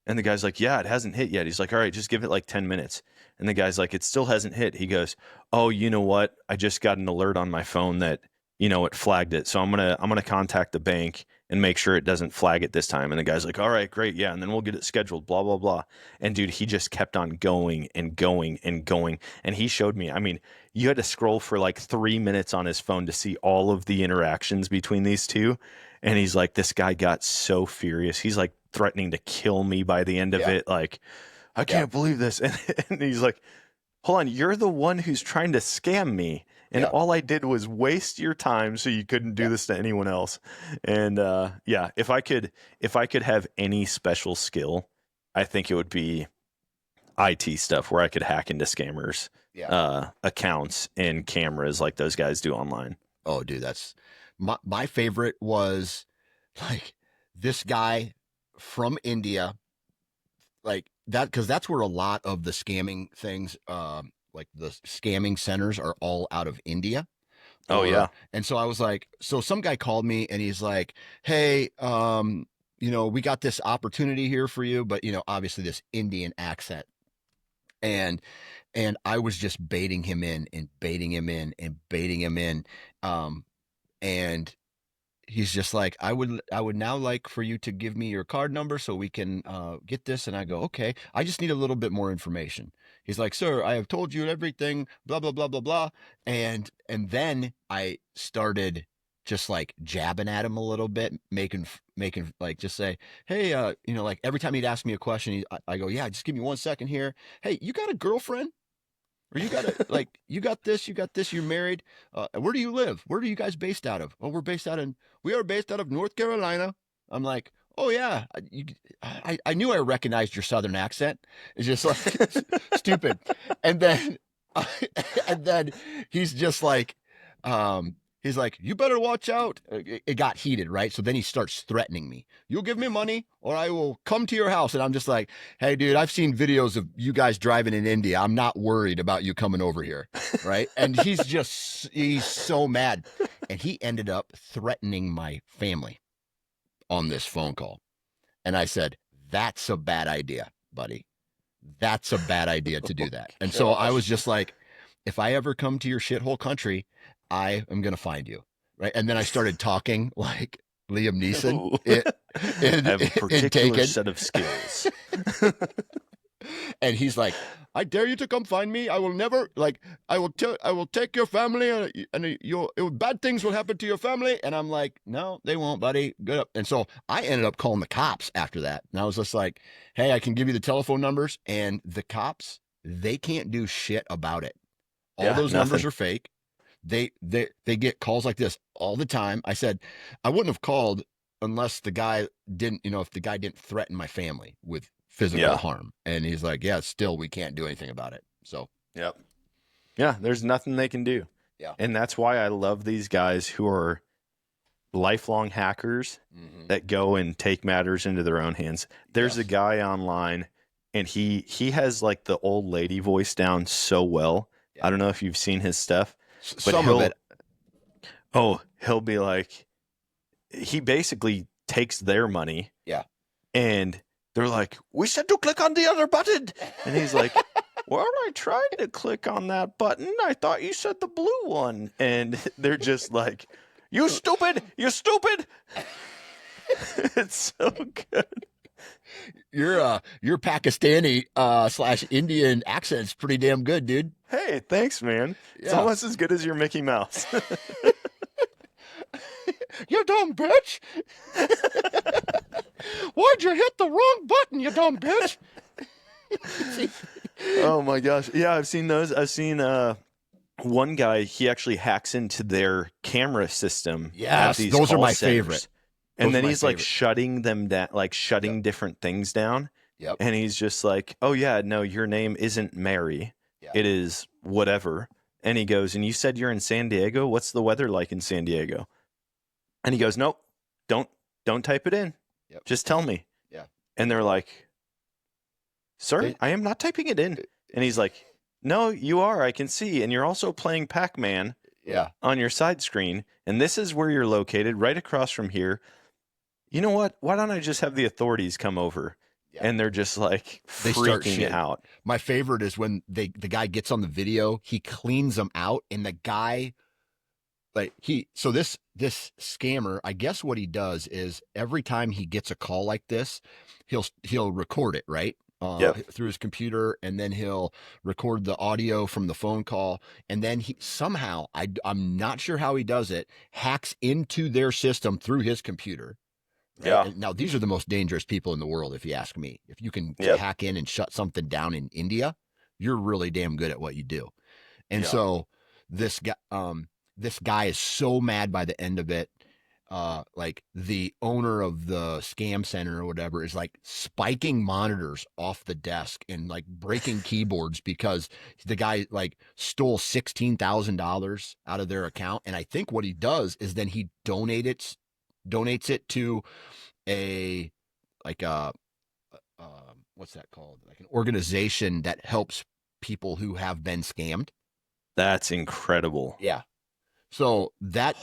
And the guy's like, yeah, it hasn't hit yet. He's like, all right, just give it like 10 minutes. And the guy's like, it still hasn't hit. He goes, oh, you know what? I just got an alert on my phone that, it flagged it. So I'm going to contact the bank and make sure it doesn't flag it this time. And the guy's like, all right, great. Yeah. And then we'll get it scheduled, blah, blah, blah. And dude, he just kept on going and going and going. And he showed me, I mean, you had to scroll for like 3 minutes on his phone to see all of the interactions between these two. And he's like, this guy got so furious. He's like threatening to kill me by the end of Yeah. it. Like, I can't believe this. And he's like, hold on, you're the one who's trying to scam me. And Yeah. all I did was waste your time so you couldn't do this to anyone else. And if I could have any special skill, I think it would be IT stuff where I could hack into scammers' accounts and cameras like those guys do online. Oh, dude, that's my favorite was like this guy from India, like because that's where a lot of the scamming things, like the scamming centers, are all out of India. Oh Or yeah. and so I was like, so some guy called me and he's like, hey, we got this opportunity here for you, but obviously this Indian accent. And I was just baiting him in and baiting him in and baiting him in. And he's just like, I would now like for you to give me your card number so we can get this. And I go, okay, I just need a little bit more information. He's like, sir, I have told you everything, blah blah blah blah blah. And then I started just like jabbing at him a little bit, making like, just say, hey, like every time he'd ask me a question, I go, yeah, just give me 1 second here. Hey, you got a girlfriend? Or you got to like, you got this, you're married. Where do you live? Where are you guys based out of? Oh, we are based out of North Carolina. I'm like, oh yeah, I knew I recognized your Southern accent. It's just like stupid. And then, and then he's just like, he's like, you better watch out. It got heated, right? So then he starts threatening me. You'll give me money or I will come to your house. And I'm just like, hey, dude, I've seen videos of you guys driving in India. I'm not worried about you coming over here. Right. And he's so mad. And he ended up threatening my family on this phone call. And I said, that's a bad idea, buddy. That's a bad idea to do that. And so I was just like, if I ever come to your shithole country, I am going to find you. Right. And then I started talking like Liam Neeson I have a in particular Taken. set of skills. And he's like, I dare you to come find me. I will never I will take your family and bad things will happen to your family. And I'm like, no, they won't, buddy. Good up. And so I ended up calling the cops after that. And I was just like, hey, I can give you the telephone numbers. And the cops, they can't do shit about it. All those numbers are fake. They get calls like this all the time. I said, I wouldn't have called unless the guy didn't, if the guy didn't threaten my family with physical harm. And he's like, yeah, still, we can't do anything about it. So, yep. Yeah, there's nothing they can do. Yeah. And that's why I love these guys who are lifelong hackers that go and take matters into their own hands. There's a guy online and he has like the old lady voice down so well. Yeah. I don't know if you've seen his stuff, but some of it. Oh, he'll be like, he basically takes their money. Yeah. And they're like, we said to click on the other button. And he's like, well, I tried to click on that button. I thought you said the blue one. And they're just like, you stupid. You stupid. It's so good. Your Pakistani / Indian accent's pretty damn good, dude. Hey, thanks, man. It's almost as good as your Mickey Mouse. You dumb bitch. Why'd you hit the wrong button, you dumb bitch? Oh my gosh. Yeah, I've seen those. I've seen one guy, he actually hacks into their camera system. Yes, those are my favorite. And then he's like shutting them down, like shutting different things down. Yep. And he's just like, oh yeah, no, your name isn't Mary. Yeah. It is whatever. And he goes, and you said you're in San Diego? What's the weather like in San Diego? And he goes, nope, don't type it in. Yep. Just tell me. Yeah. And they're like, sir, I am not typing it in. And he's like, no, you are. I can see. And you're also playing Pac-Man on your side screen. And this is where you're located, right across from here. You know what? Why don't I just have the authorities come over? Yeah. And they're just like freaking out. My favorite is when the guy gets on the video, he cleans them out, and the guy, so this scammer, I guess what he does is every time he gets a call like this, he'll record it, right? Through his computer, and then he'll record the audio from the phone call, and then he somehow, I'm not sure how he does it, hacks into their system through his computer. Right? Yeah. And now these are the most dangerous people in the world, if you ask me. If you can hack in and shut something down in India, you're really damn good at what you do. And so this guy is so mad by the end of it. Like the owner of the scam center or whatever is like spiking monitors off the desk and like breaking keyboards because the guy like stole $16,000 out of their account. And I think what he does is then he donates it to a what's that called? Like an organization that helps people who have been scammed. That's incredible. Yeah. So that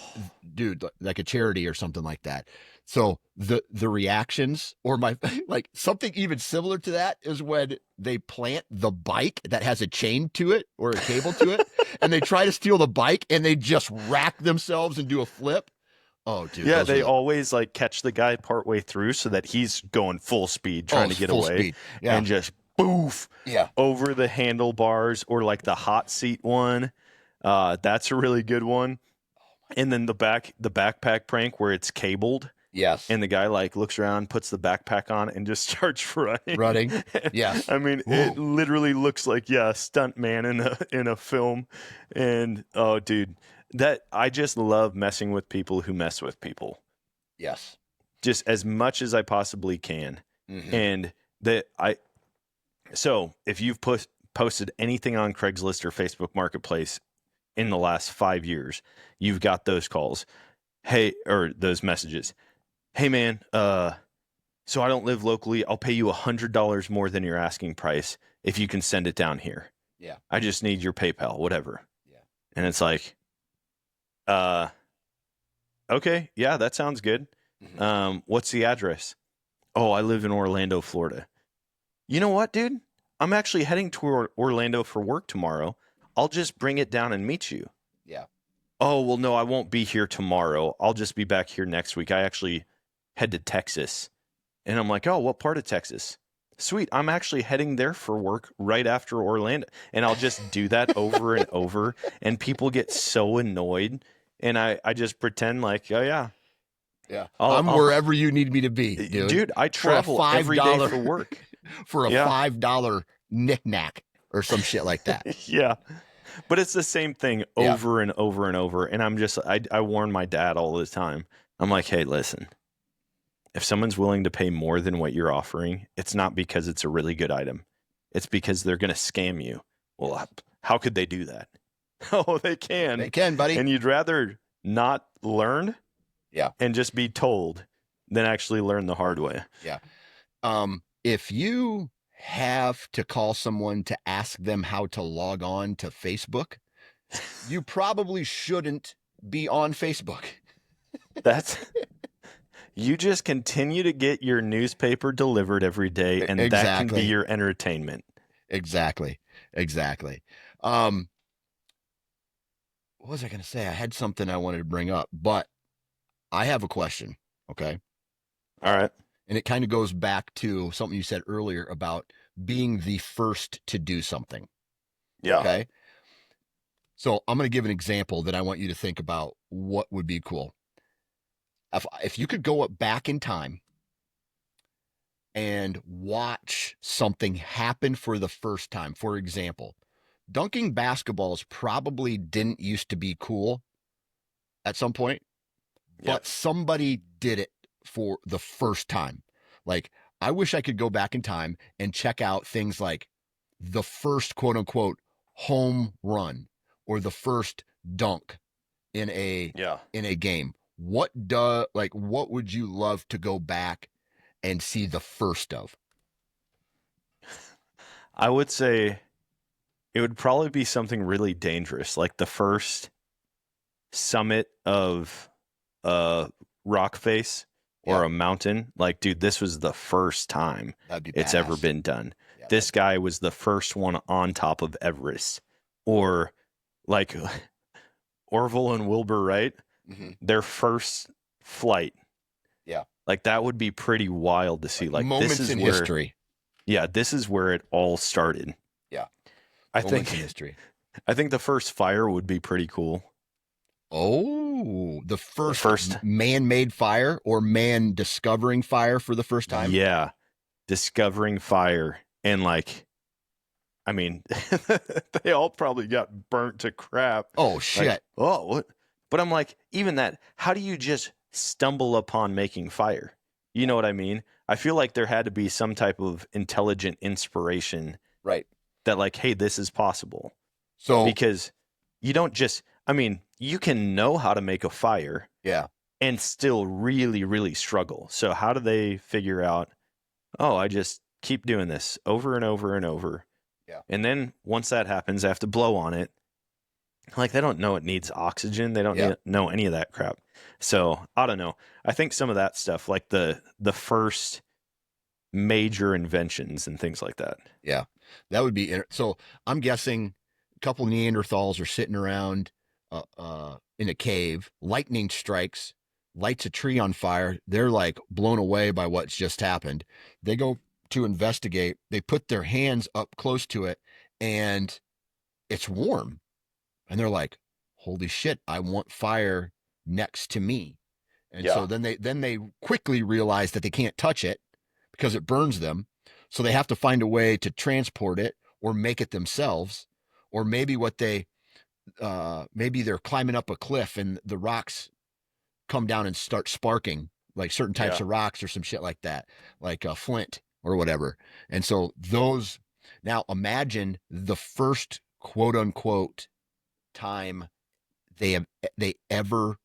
dude, like a charity or something like that. So the reactions or my like something even similar to that is when they plant the bike that has a chain to it or a cable to it, and they try to steal the bike and they just rack themselves and do a flip. Oh, dude, Yeah, those are they always like catch the guy partway through so that he's going full speed trying to get full away speed. Yeah, and just boof yeah, over the handlebars, or like the hot seat one. That's a really good one. And then the backpack prank where it's cabled yes, and the guy like looks around, puts the backpack on, and just starts running. running. Yes. I mean, Ooh. it literally looks like a stunt man in a film. And oh, dude, that I just love messing with people who mess with people, Yes. just as much as I possibly can. Mm-hmm. And that I so if you've posted anything on Craigslist or Facebook Marketplace in the last 5 years, you've got those calls. Hey, or those messages. Hey man, so I don't live locally. I'll pay you $100 more than your asking price if you can send it down here. Yeah. I just need your PayPal, whatever. Yeah. And it's like, okay, yeah, that sounds good. Mm-hmm. What's the address? Oh, I live in Orlando, Florida. You know what, dude? I'm actually heading to Orlando for work tomorrow. I'll just bring it down and meet you. Yeah. Oh, well, no, I won't be here tomorrow. I'll just be back here next week. I actually head to Texas. And I'm like, oh, what part of Texas? Sweet. I'm actually heading there for work right after Orlando. And I'll just do that over and over. And people get so annoyed. And I just pretend like, oh, yeah. Yeah. I'll wherever you need me to be, dude. Dude, I travel every day for work. For a Yeah. $5 knickknack or some shit like that. Yeah. But it's the same thing over and over and over. And I warn my dad all the time. I'm like, hey, listen, if someone's willing to pay more than what you're offering, it's not because it's a really good item. It's because they're going to scam you. Well, how could they do that? Oh, they can. They can, buddy. And you'd rather not learn Yeah. and just be told than actually learn the hard way. Yeah. If you have to call someone to ask them how to log on to Facebook, you probably shouldn't be on Facebook. You just continue to get your newspaper delivered every day, and that can be your entertainment. Exactly. What was I going to say? I had something I wanted to bring up, but I have a question. Okay. All right. And it kind of goes back to something you said earlier about being the first to do something. Yeah. Okay. So I'm going to give an example that I want you to think about what would be cool. If you could go back in time and watch something happen for the first time, for example, dunking basketballs probably didn't used to be cool at some point, but somebody did it for the first time. Like, I wish I could go back in time and check out things like the first quote unquote home run or the first dunk in a game. What would you love to go back and see the first of? I would say it would probably be something really dangerous, like the first summit of a rock face or a mountain. Like, dude, this was the first time it's ever been done. Yeah, this guy was the first one on top of Everest. Or like Orville and Wilbur Wright, their first flight. Yeah. Like, that would be pretty wild to see. Like, moments this is in where, history. Yeah, this is where it all started. Yeah. I think history. I think the first fire would be pretty cool. Oh, the first man-made fire or man discovering fire for the first time? Yeah. Discovering fire. And like, I mean, they all probably got burnt to crap. Oh, shit. Like, oh, what? But I'm like, even that, how do you just stumble upon making fire? You know what I mean? I feel like there had to be some type of intelligent inspiration. Right. That like, hey, this is possible. So, because you don't just, I mean, you can know how to make a fire. Yeah. And still really, really struggle. So how do they figure out, oh, I just keep doing this over and over and over. Yeah. And then once that happens, I have to blow on it. Like, they don't know it needs oxygen. They don't know any of that crap. So I don't know. I think some of that stuff, like the first major inventions and things like that. Yeah, that would be so. I'm guessing a couple Neanderthals are sitting around in a cave. Lightning strikes, lights a tree on fire. They're like blown away by what's just happened. They go to investigate. They put their hands up close to it, and it's warm. And they're like, "Holy shit! I want fire next to me." And so then they quickly realize that they can't touch it because it burns them. So they have to find a way to transport it or make it themselves. Or maybe maybe they're climbing up a cliff and the rocks come down and start sparking, like certain types of rocks or some shit like that, like flint or whatever. And so now imagine the first quote unquote time the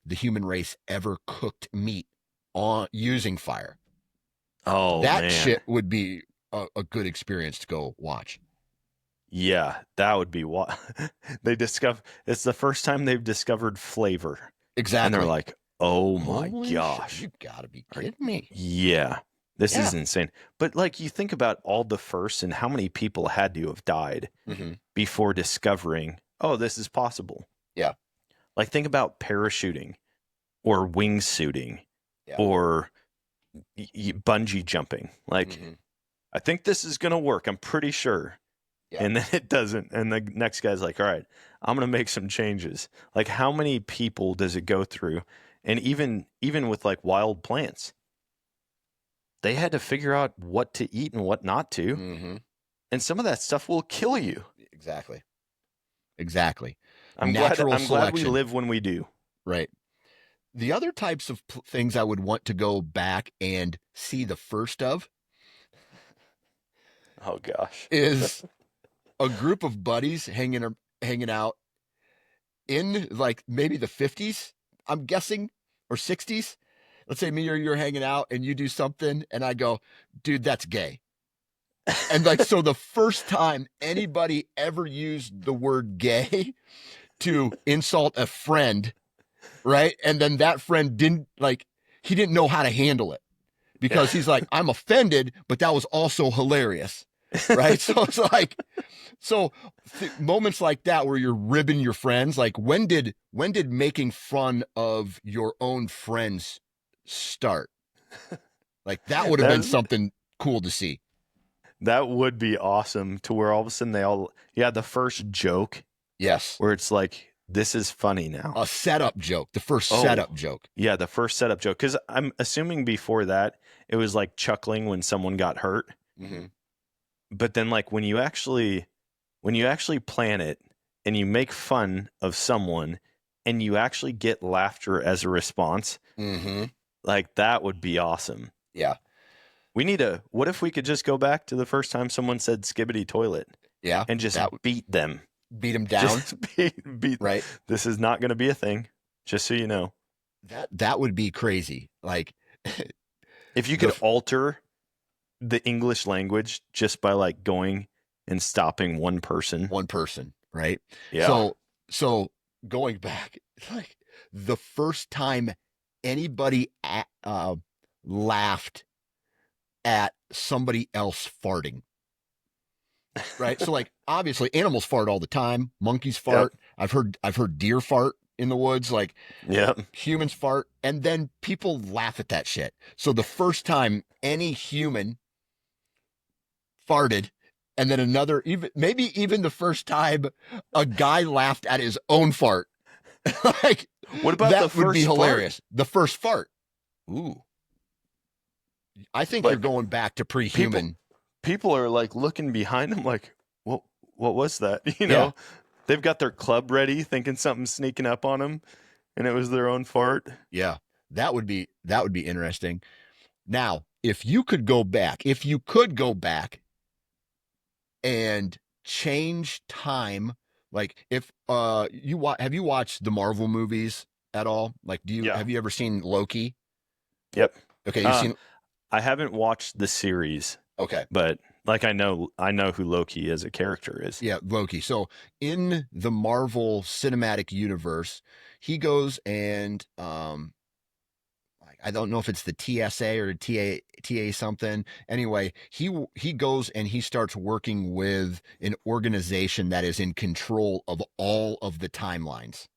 human race ever cooked meat on using fire. Oh, that man. shit would be a good experience to go watch. Yeah, that would be what it's the first time they've discovered flavor. Exactly. And they're like, oh my Holy gosh. shit, you gotta be kidding me. Yeah. This is insane. But like, you think about all the firsts and how many people had to have died before discovering, oh, this is possible. Yeah. Like, think about parachuting or wingsuiting or bungee jumping. Like, I think this is going to work. I'm pretty sure. Yeah. And then it doesn't. And the next guy's like, all right, I'm going to make some changes. Like, how many people does it go through? And even with like wild plants, they had to figure out what to eat and what not to. And some of that stuff will kill you. Exactly. I'm glad we live when we do. Right. The other types of things I would want to go back and see the first of. Oh gosh. Is a group of buddies hanging out in like maybe the 50s, I'm guessing, or 60s. Let's say me or you're hanging out and you do something and I go, dude, that's gay. And like, so the first time anybody ever used the word gay to insult a friend, right? And then that friend didn't know how to handle it because he's like, I'm offended, but that was also hilarious. Right. So it's like, moments like that where you're ribbing your friends, like when did making fun of your own friends start? Like that would have been something cool to see. That would be awesome, to where all of a sudden the first joke. Yes. Where it's like, this is funny now. A setup joke. The first setup joke. Yeah, the first setup joke. Because I'm assuming before that, it was like chuckling when someone got hurt. But then like when you actually plan it and you make fun of someone and you actually get laughter as a response, like that would be awesome. Yeah. What if we could just go back to the first time someone said skibbity toilet? Yeah. And just beat them. Beat them down. Just beat. Right. This is not going to be a thing, just so you know. That would be crazy. Like, if you could alter the English language just by like going and stopping one person, right? Yeah. So going back, like the first time anybody laughed at somebody else farting, right? So like obviously animals fart all the time. Monkeys fart. Yep. I've heard deer fart in the woods. Like humans fart, and then people laugh at that shit. So the first time any human farted, and then another, maybe even the first time a guy laughed at his own fart. Like, what about that the first would be hilarious. Fart? The first fart. Ooh. I think you're going back to pre-human. People are like looking behind them like, what was that? You know, they've got their club ready thinking something's sneaking up on them, and it was their own fart. Yeah. That would be interesting. Now, if you could go back and change time, like if have you watched the Marvel movies at all? Like, have you ever seen Loki? Yep. Okay, you've seen. I haven't watched the series. Okay, but Like I know who Loki as a character is. Yeah, Loki. So in the Marvel Cinematic Universe, he goes and like I don't know if it's the TSA or TA something. Anyway, he goes and he starts working with an organization that is in control of all of the timelines.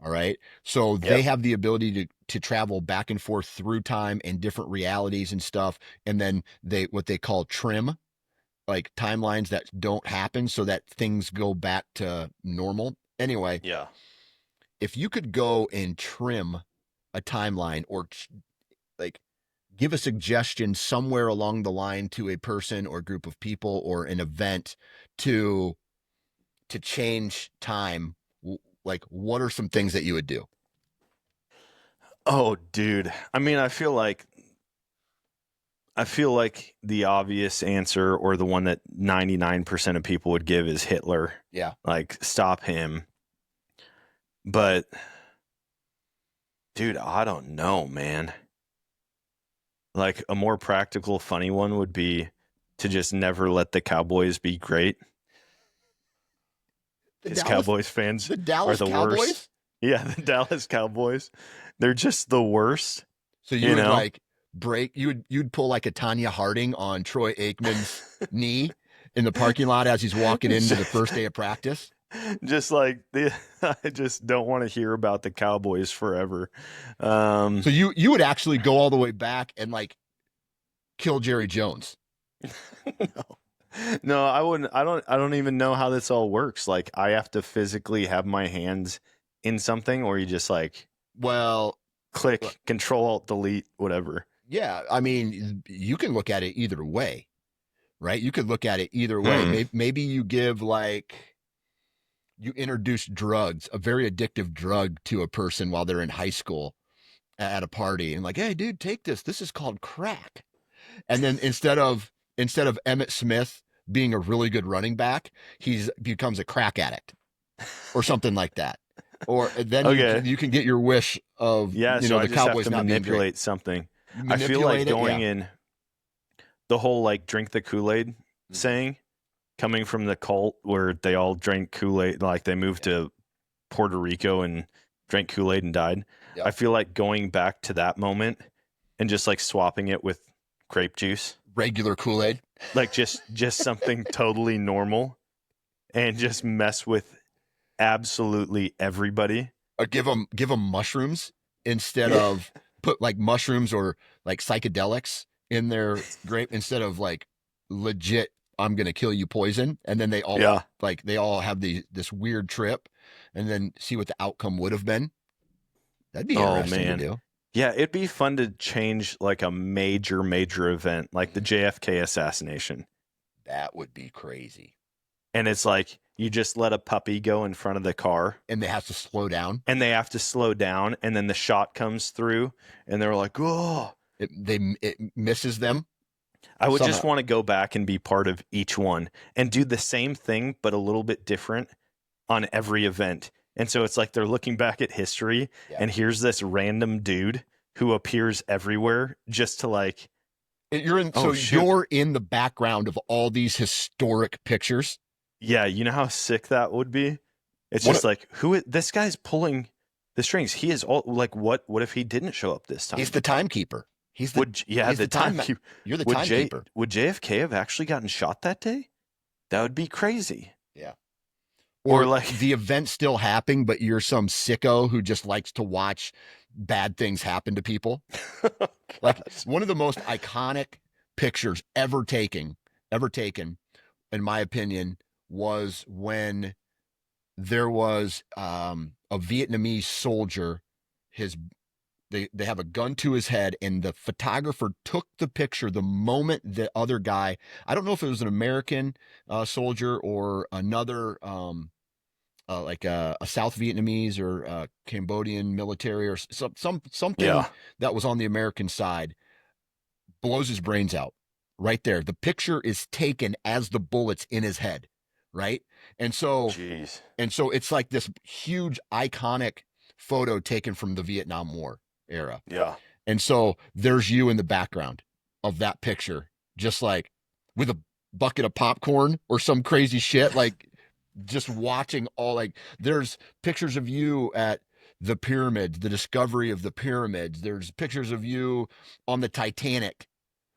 All right. So they Yep. have the ability to travel back and forth through time and different realities and stuff. And then they what they call trim, like timelines that don't happen so that things go back to normal. Anyway, Yeah. if you could go and trim a timeline or like give a suggestion somewhere along the line to a person or group of people or an event to change time, like what are some things that you would do? Oh, dude. I mean, I feel like the obvious answer or the one that 99% of people would give is Hitler. Yeah. Like stop him. But dude, I don't know, man. Like a more practical funny one would be to just never let the Cowboys be great. The Because Dallas Cowboys fans the are Dallas the worst. Cowboys? Yeah, the Dallas Cowboys. They're just the worst, So you you would know? like you'd pull like a Tanya Harding on Troy Aikman's knee in the parking lot as he's walking into the first day of practice. Just like I just don't want to hear about the Cowboys forever. So you would actually go all the way back and like kill Jerry Jones. No. No, I wouldn't. I don't even know how this all works. Like I have to physically have my hands in something, or you just like Well, click Control Alt Delete whatever. yeah, I mean, you can look at it either way, right? You could look at it either way. Hmm. Maybe you give like you introduce drugs, a very addictive drug to a person while they're in high school at a party and like, hey, dude, take this. This is called crack. And then instead of Emmett Smith being a really good running back, he's becomes a crack addict or something like that. Or then Okay. you can get your wish of Yeah, so I the just have Cowboys to not being great. manipulate something. You I feel like manipulate it, going yeah. in the whole like drink the Kool-Aid saying, coming from the cult where they all drank Kool-Aid, like they moved to Puerto Rico and drank Kool-Aid and died. Yep. I feel like going back to that moment and just like swapping it with grape juice, Regular Kool-Aid. like just something totally normal, and just mess with absolutely everybody. Or give them mushrooms instead of put like mushrooms or like psychedelics in their grape instead of like legit I'm gonna kill you poison, and then Yeah. they all have this weird trip, and then see what the outcome would have been. That'd be Oh interesting to man. do. Yeah, it'd be fun to change like a major event, like the JFK assassination. That would be crazy. And it's like you just let a puppy go in front of the car And they have to slow down. and they have to slow down, and then the shot comes through and they're like, "Oh." It misses them I would just somehow. want to go back and be part of each one and do the same thing but a little bit different on every event. And so it's like they're looking back at history, Yeah. and here's this random dude who appears everywhere just to like, So shoot. you're in the background of all these historic pictures. Yeah, you know how sick that would be? It's What just like, this guy's pulling the strings. He is all like, what if he didn't show up this time? He's the timekeeper. He's the timekeeper. You're the timekeeper. Would JFK have actually gotten shot that day? That would be crazy. Yeah. Or Or like the event's still happening, but you're some sicko who just likes to watch bad things happen to people. Like one of the most iconic pictures ever taken, in my opinion, was when there was a Vietnamese soldier. They have a gun to his head, and the photographer took the picture the moment the other guy. I don't know if it was an American soldier or another. Like a South Vietnamese or Cambodian military or something Yeah. that was on the American side, blows his brains out right there. The picture is taken as the bullet's in his head, right? And so Jeez. it's like this huge iconic photo taken from the Vietnam War era. Yeah. And so there's you in the background of that picture, just like with a bucket of popcorn or some crazy shit. Like just watching all like there's pictures of you at the pyramids, the discovery of the pyramids. There's pictures of you on the Titanic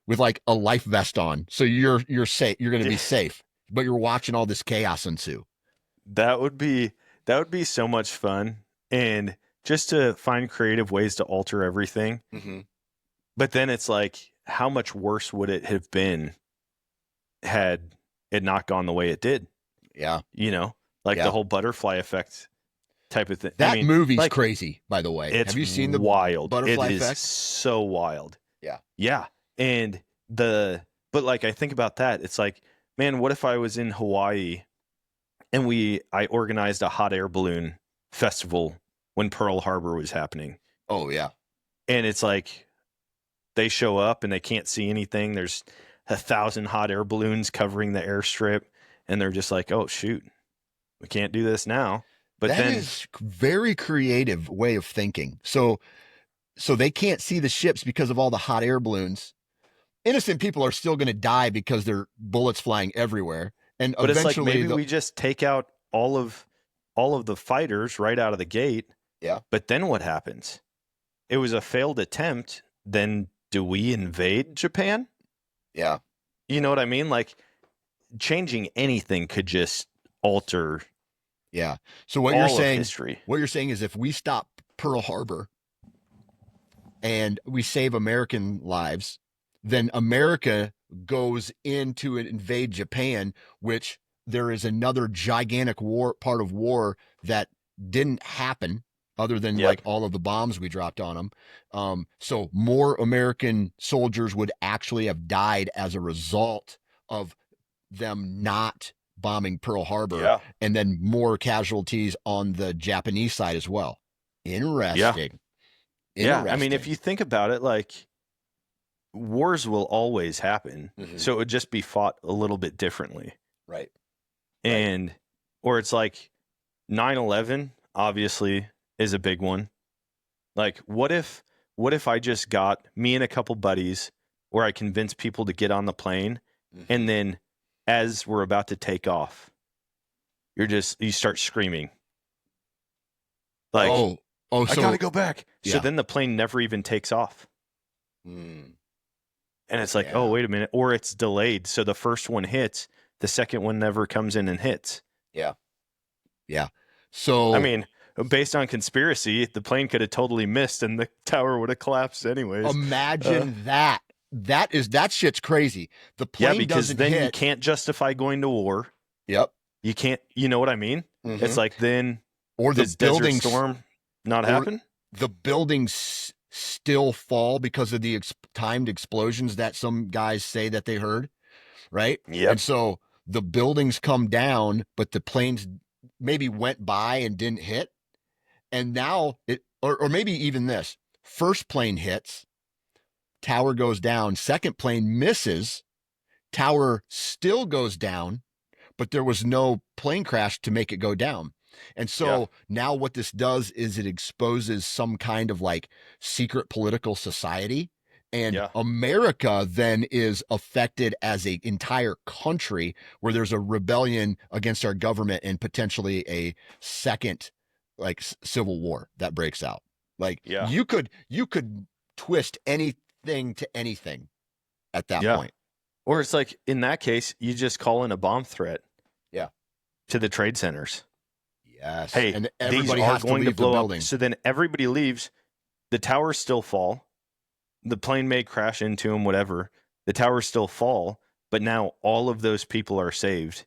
with like a life vest on. So you're safe. You're going to be safe, but you're watching all this chaos ensue. That would be so much fun, and just to find creative ways to alter everything. Mm-hmm. But then it's like, how much worse would it have been had it not gone the way it did? Yeah. You know, like the whole butterfly effect type of thing. That movie's like, crazy, by the way. It's Have you seen the wild butterfly it effect? Is so wild. Yeah. Yeah. And but like, I think about that. It's like, man, what if I was in Hawaii and I organized a hot air balloon festival when Pearl Harbor was happening? Oh, yeah. And it's like, they show up and they can't see anything. There's 1,000 hot air balloons covering the airstrip. And they're just like, oh, shoot, we can't do this now. But that is very creative way of thinking. So they can't see the ships because of all the hot air balloons. Innocent people are still going to die because there are bullets flying everywhere. And but eventually, it's like maybe we just take out all of the fighters right out of the gate. Yeah. But then what happens? It was a failed attempt. Then do we invade Japan? Yeah. You know what I mean? Like, changing anything could just alter. Yeah. So what you're saying, history. What you're saying is if we stop Pearl Harbor and we save American lives, then America goes in to invade Japan, which there is another gigantic part of war that didn't happen other than like all of the bombs we dropped on them. So more American soldiers would actually have died as a result of them not bombing Pearl Harbor, and then more casualties on the Japanese side as well. Interesting. Yeah. I mean, if you think about it, like, wars will always happen. Mm-hmm. So it would just be fought a little bit differently. Right. And, or it's like 9/11 obviously is a big one. Like, what if I just got me and a couple buddies where I convinced people to get on the plane, and then as we're about to take off, you start screaming. Like, so I gotta go back. Yeah. So then the plane never even takes off. And it's like, oh, wait a minute. Or it's delayed. So the first one hits, the second one never comes in and hits. Yeah. Yeah. So, I mean, based on conspiracy, the plane could have totally missed and the tower would have collapsed anyways. Imagine that. That shit's crazy. The plane because then hit. You can't justify going to war. Yep. You can't, you know what I mean? Mm-hmm. It's like, then or the desert storm not happen? The buildings still fall because of the timed explosions that some guys say that they heard, right? Yeah. And so the buildings come down, but the planes maybe went by and didn't hit. And now or maybe even this, first plane hits, tower goes down, second plane misses, tower still goes down, but there was no plane crash to make it go down. And so now what this does is it exposes some kind of like secret political society. And America then is affected as an entire country where there's a rebellion against our government and potentially a second like civil war that breaks out. Like you could twist anything to anything at that point. Or it's like, in that case, you just call in a bomb threat. Yeah. To the trade centers. Yes. Hey, and everybody these has are going to blow the up. building. So then everybody leaves. The towers still fall. The plane may crash into them, whatever. The towers still fall. But now all of those people are saved.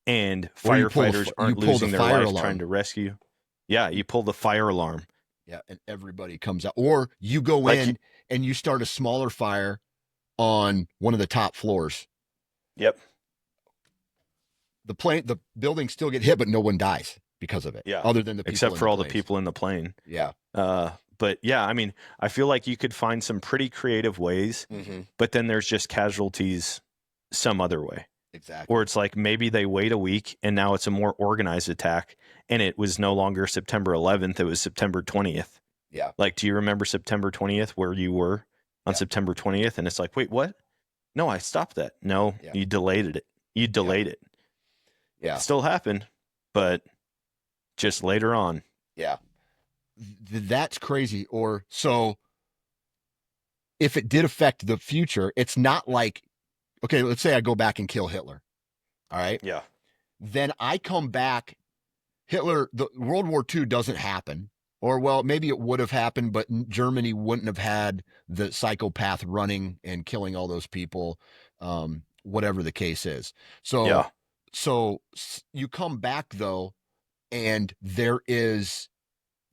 And firefighters aren't losing their lives trying to rescue. Yeah, you pull the fire alarm. Yeah, and everybody comes out. Or you go in and you start a smaller fire on one of the top floors. Yep. The buildings still get hit, but no one dies because of it. Yeah. Other than the people except for all the people in the plane. Yeah. But yeah, I mean, I feel like you could find some pretty creative ways, but then there's just casualties some other way. Exactly. Or it's like maybe they wait a week and now it's a more organized attack and it was no longer September 11th, it was September 20th. Yeah. Like, do you remember September 20th where you were on September 20th? And it's like, wait, what? No, I stopped that. No, Yeah. you delayed it. You Yeah. delayed it. Yeah. Still happened, but just later on. Yeah. That's crazy. Or so if it did affect the future, it's not like, okay, let's say I go back and kill Hitler. All right. Yeah. Then I come back. Hitler, the World War II doesn't happen. Or, well, maybe it would have happened, but Germany wouldn't have had the psychopath running and killing all those people, whatever the case is. So, Yeah. so you come back though, and there is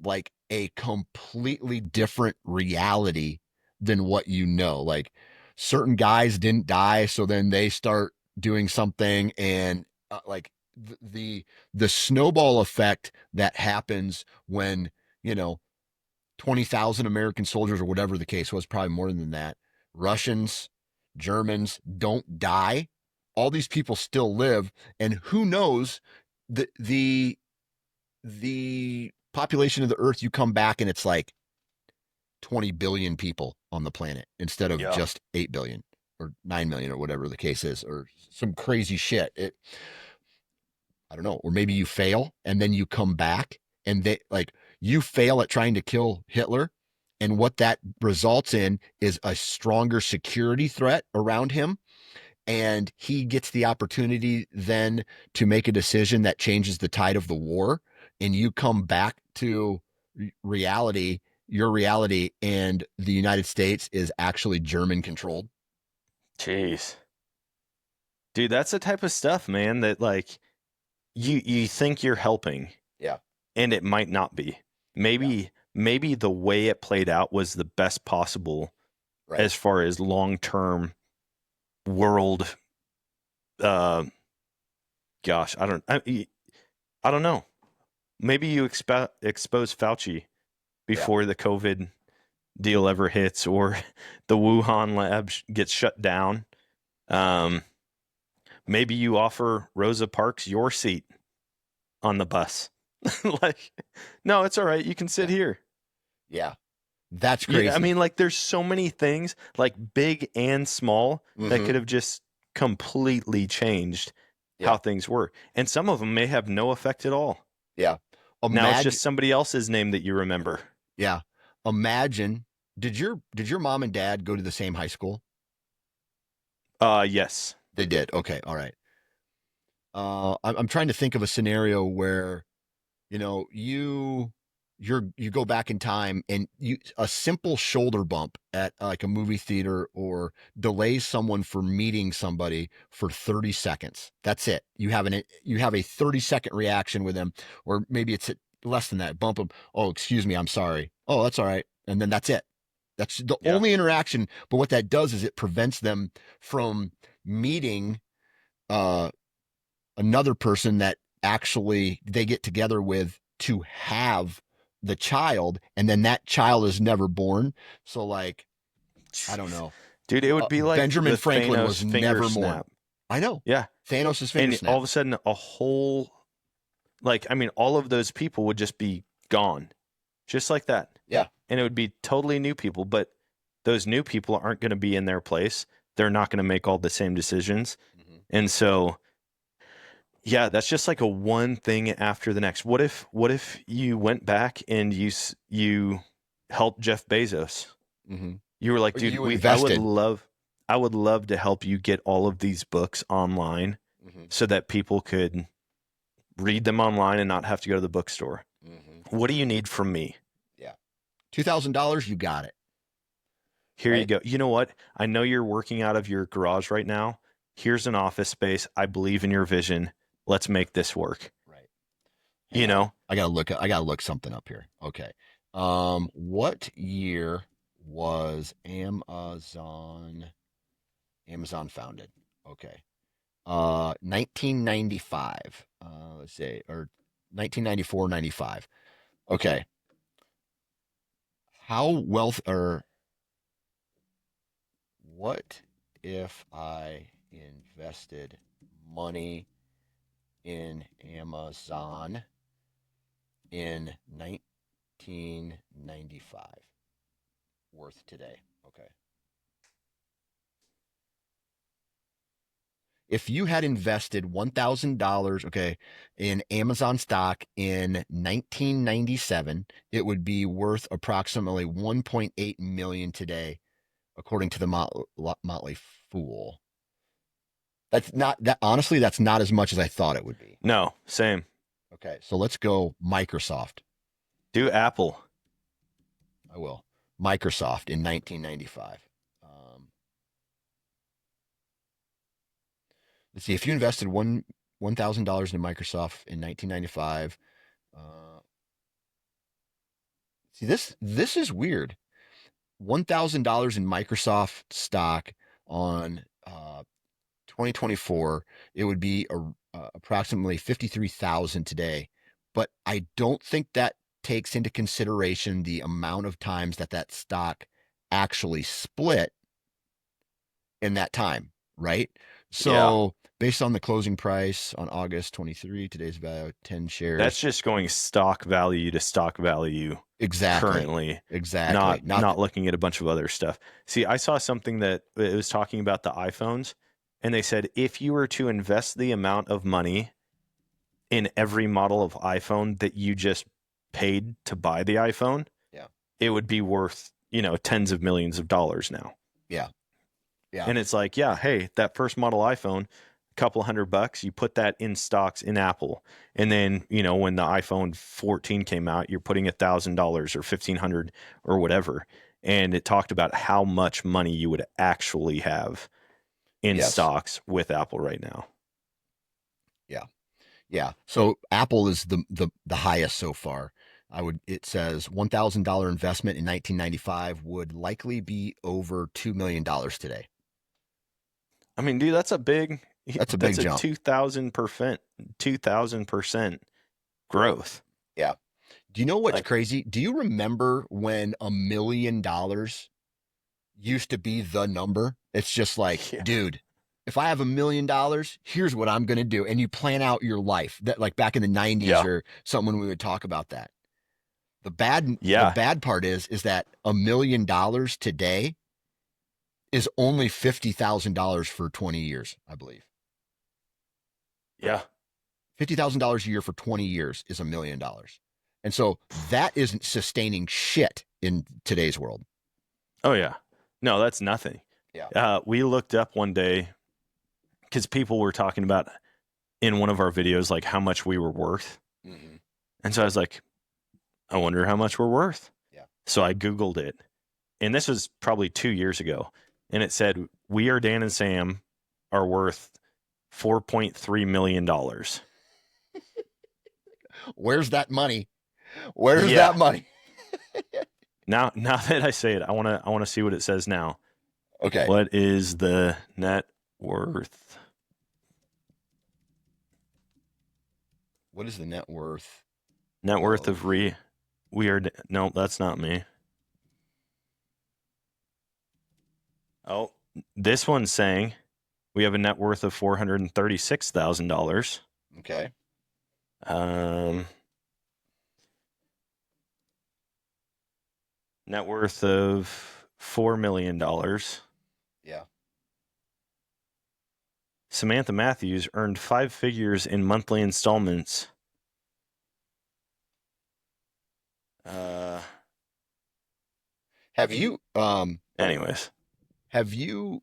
like a completely different reality than what you know. Like certain guys didn't die, so then they start doing something, and like the snowball effect that happens when you know 20,000 American soldiers or whatever the case was, probably more than that. Russians, Germans don't die. All these people still live, and who knows the population of the earth, you come back and it's like 20 billion people on the planet instead of Yeah. just 8 billion or 9 million or whatever the case is, or some crazy shit. I don't know. Or maybe you fail and then you come back and they like you fail at trying to kill Hitler. And what that results in is a stronger security threat around him, and he gets the opportunity then to make a decision that changes the tide of the war, and you come back to reality, your reality, and the United States is actually German controlled. Jeez. Dude, that's the type of stuff, man, that like you think you're helping Yeah. and it might not be. Yeah. Maybe the way it played out was the best possible Right. as far as long-term world uh gosh, I don't know. Maybe you expose Fauci Yeah. before the COVID deal ever hits or the Wuhan lab gets shut down. Um, maybe you offer Rosa Parks your seat on the bus. Like, no, it's all right. You can sit Yeah. here. Yeah. That's Yeah, I crazy. mean, like, there's so many things, like big and small, that Mm-hmm. could have just completely changed how Yeah. things were. And some of them may have no effect at all. Yeah. Now it's Imagine. just somebody else's name that you remember. Yeah. Imagine. Did your mom and dad go to the same high school? Yes. They did. Okay. All right. I'm trying to think of a scenario where you go back in time and you a simple shoulder bump at like a movie theater or delays someone for meeting somebody for 30 seconds. That's it. You have a 30-second reaction with them, or maybe it's less than that. Bump them. Oh, excuse me, I'm sorry. Oh, that's all right. And then that's it. That's the Yeah. only interaction. But what that does is it prevents them from meeting uh another person that actually they get together with to have the child, and then that child is never born. So like, I don't Jeez. know. Dude, it would be like Benjamin the Franklin was Thanos finger never born. snap. I know. Yeah. Thanos' finger And all snap. of a sudden, a whole, like, I mean, all of those people would just be gone, just like that. Yeah. And it would be totally new people, but those new people aren't going to be in their place. They're not going to make all the same decisions. Mm-hmm. And so, yeah, that's just like a one thing after the next. What if you went back and you helped Jeff Bezos? Mm-hmm. You were like, dude, You I would invested. love to help you get all of these books online Mm-hmm. so that people could read them online and not have to go to the bookstore. Mm-hmm. What do you need from me? Yeah. $2,000, you got it. Here you Right. go. You know what? I know you're working out of your garage right now. Here's an office space. I believe in your vision. Let's make this work. Right. You Hang on. know, I gotta look something up here. Okay. What year was Amazon founded? Okay. 1995. Let's say, or 1994, 95. Okay. How wealth or what if I invested money in Amazon in 1995 worth today? Okay. If you had invested $1,000, okay, in Amazon stock in 1997, it would be worth approximately 1.8 million today, according to the Motley Fool. That's not that honestly, that's not as much as I thought it would be. No, same. Okay, so let's go Microsoft. Do Apple. I will. Microsoft in 1995. Let's see. If you invested $1,000 in Microsoft in 1995, see this is weird. $1,000 in Microsoft stock on 2024, it would be approximately 53,000 today. But I don't think that takes into consideration the amount of times that stock actually split in that time, right? Yeah. So based on the closing price on August 23, today's value 10 shares. That's just going stock value to stock value Exactly. currently. Exactly. Not looking at a bunch of other stuff. See, I saw something that it was talking about the iPhones, and they said if you were to invest the amount of money in every model of iPhone that you just paid to buy the iPhone, Yeah. it would be worth, tens of millions of dollars now. Yeah. Yeah. And it's like, yeah, hey, that first model iPhone, a couple $100, you put that in stocks in Apple. And then, when the iPhone 14 came out, you're putting $1,000 or $1,500 or whatever. And it talked about how much money you would actually have in Yes. stocks with Apple right now. Yeah. Yeah. So Apple is the highest so far. It says $1,000 investment in 1995 would likely be over $2 million today. I mean, dude, that's a big That's a jump. 2,000% growth. Yeah. Do you know what's Like, crazy? Do you remember when $1 million used to be the number? It's just like, yeah. dude, if I have $1 million, here's what I'm going to do. And you plan out your life. That like back in the 90s Yeah. or something when we would talk about that. The Yeah. bad part is that $1 million today is only $50,000 for 20 years, I believe. Yeah. $50,000 a year for 20 years is $1 million. And so that isn't sustaining shit in today's world. Oh, yeah. No, that's nothing. Yeah. We looked up one day because people were talking about in one of our videos, like how much we were worth. Mm-hmm. And so I was like, I wonder how much we're worth. Yeah. So I Googled it. And this was probably 2 years ago. And it said, we are Dan and Sam are worth $4.3 million. Where's that money? Where's Yeah. that money? Now that I say it, I want to see what it says now. Okay. What is the net worth? What is the net worth? Net worth of weird. No, that's not me. Oh, this one's saying we have a net worth of $436,000. Okay. Net worth of $4 million. Yeah. Samantha Matthews earned 5 figures in monthly installments. Have you Anyways, have you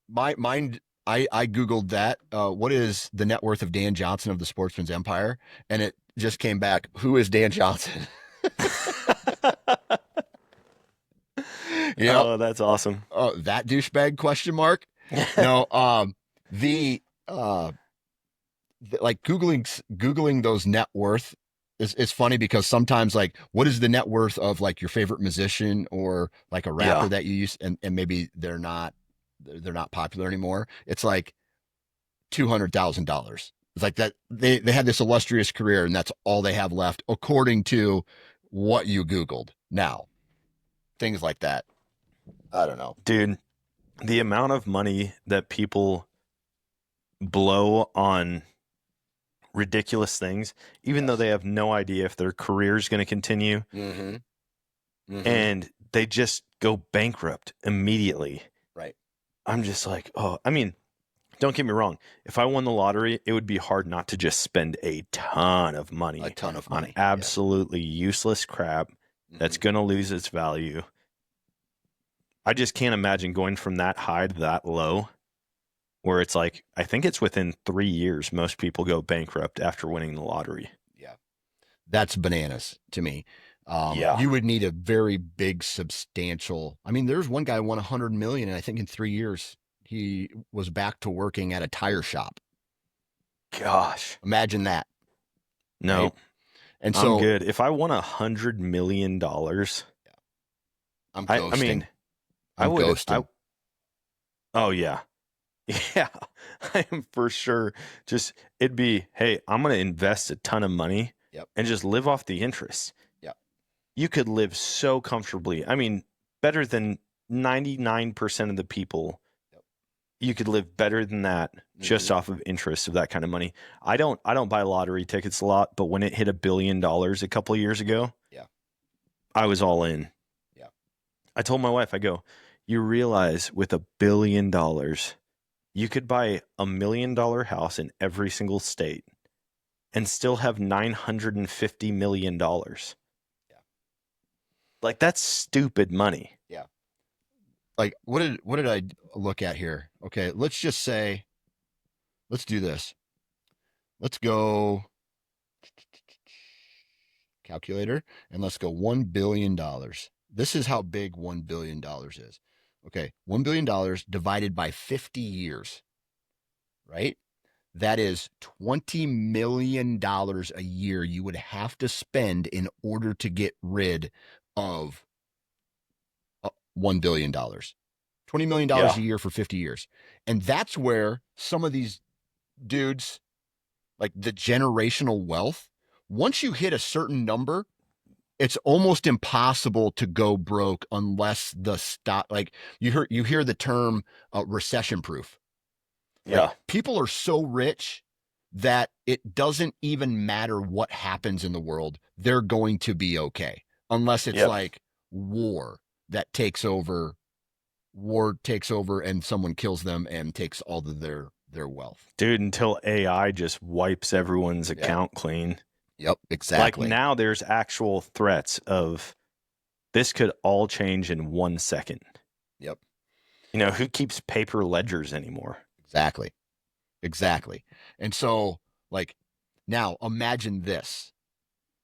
mind I googled that. What is the net worth of Dan Johnson of the Sportsman's Empire? And it just came back. Who is Dan Johnson? Yep. oh, that's awesome. Oh, that douchebag question mark? No, the like googling those net worth is funny because sometimes like what is the net worth of like your favorite musician or like a rapper Yeah. that you use and maybe they're not popular anymore. It's like $200,000. It's like that they had this illustrious career and that's all they have left according to what you googled. Now, things like that. I don't know. Dude, the amount of money that people blow on ridiculous things, even though they have no idea if their career is going to continue, Mm-hmm. Mm-hmm. and they just go bankrupt immediately. Right. I'm just like, oh, I mean, Don't get me wrong. If I won the lottery, it would be hard not to just spend a ton of A money ton of on money. Yeah. absolutely useless crap that's Mhm. going to lose its value. I just can't imagine going from that high to that low, where it's like, I think it's within 3 years, most people go bankrupt after winning the lottery. Yeah. That's bananas to me. Yeah. You would need a very big, substantial. I mean, there's one guy who won 100 million, and I think in 3 years he was back to working at a tire shop. Gosh. Imagine that, right? No, And I'm so good. If I won $100 million, I'm I ghosting. mean, I I'm would, ghosting. oh yeah. Yeah, I am for sure. Just, it'd be, hey, I'm going to invest a ton of money Yep. and just live off the interest. Yep. You could live so comfortably. I mean, better than 99% of the people. Yep. You could live better than that just Mm-hmm. off of interest of that kind of money. I don't buy lottery tickets a lot, but when it hit $1 billion a couple of years ago, Yeah. I was all in. Yeah. I told my wife, I go, you realize with $1 billion, you could buy $1 million house in every single state and still have $950 million. Yeah. Like, that's stupid money. Yeah. Like what did I look at here? Okay, let's just say let's do this. Let's go calculator and let's go $1 billion. This is how big $1 billion is. Okay, $1 billion divided by 50 years, right? That is $20 million a year you would have to spend in order to get rid of $1 billion. $20 million Yeah. a year for 50 years. And that's where some of these dudes, like the generational wealth, once you hit a certain number, it's almost impossible to go broke unless the stock, like you hear the term recession proof. Like Yeah. people are so rich that it doesn't even matter what happens in the world, they're going to be okay. Unless it's Yep. like war that takes over and someone kills them and takes all of their wealth. Dude, until AI just wipes everyone's Yeah. account clean. Yep, Like, exactly. now there's actual threats of this could all change in 1 second. Yep, Who keeps paper ledgers anymore? exactly. Exactly. And so, like, now imagine this.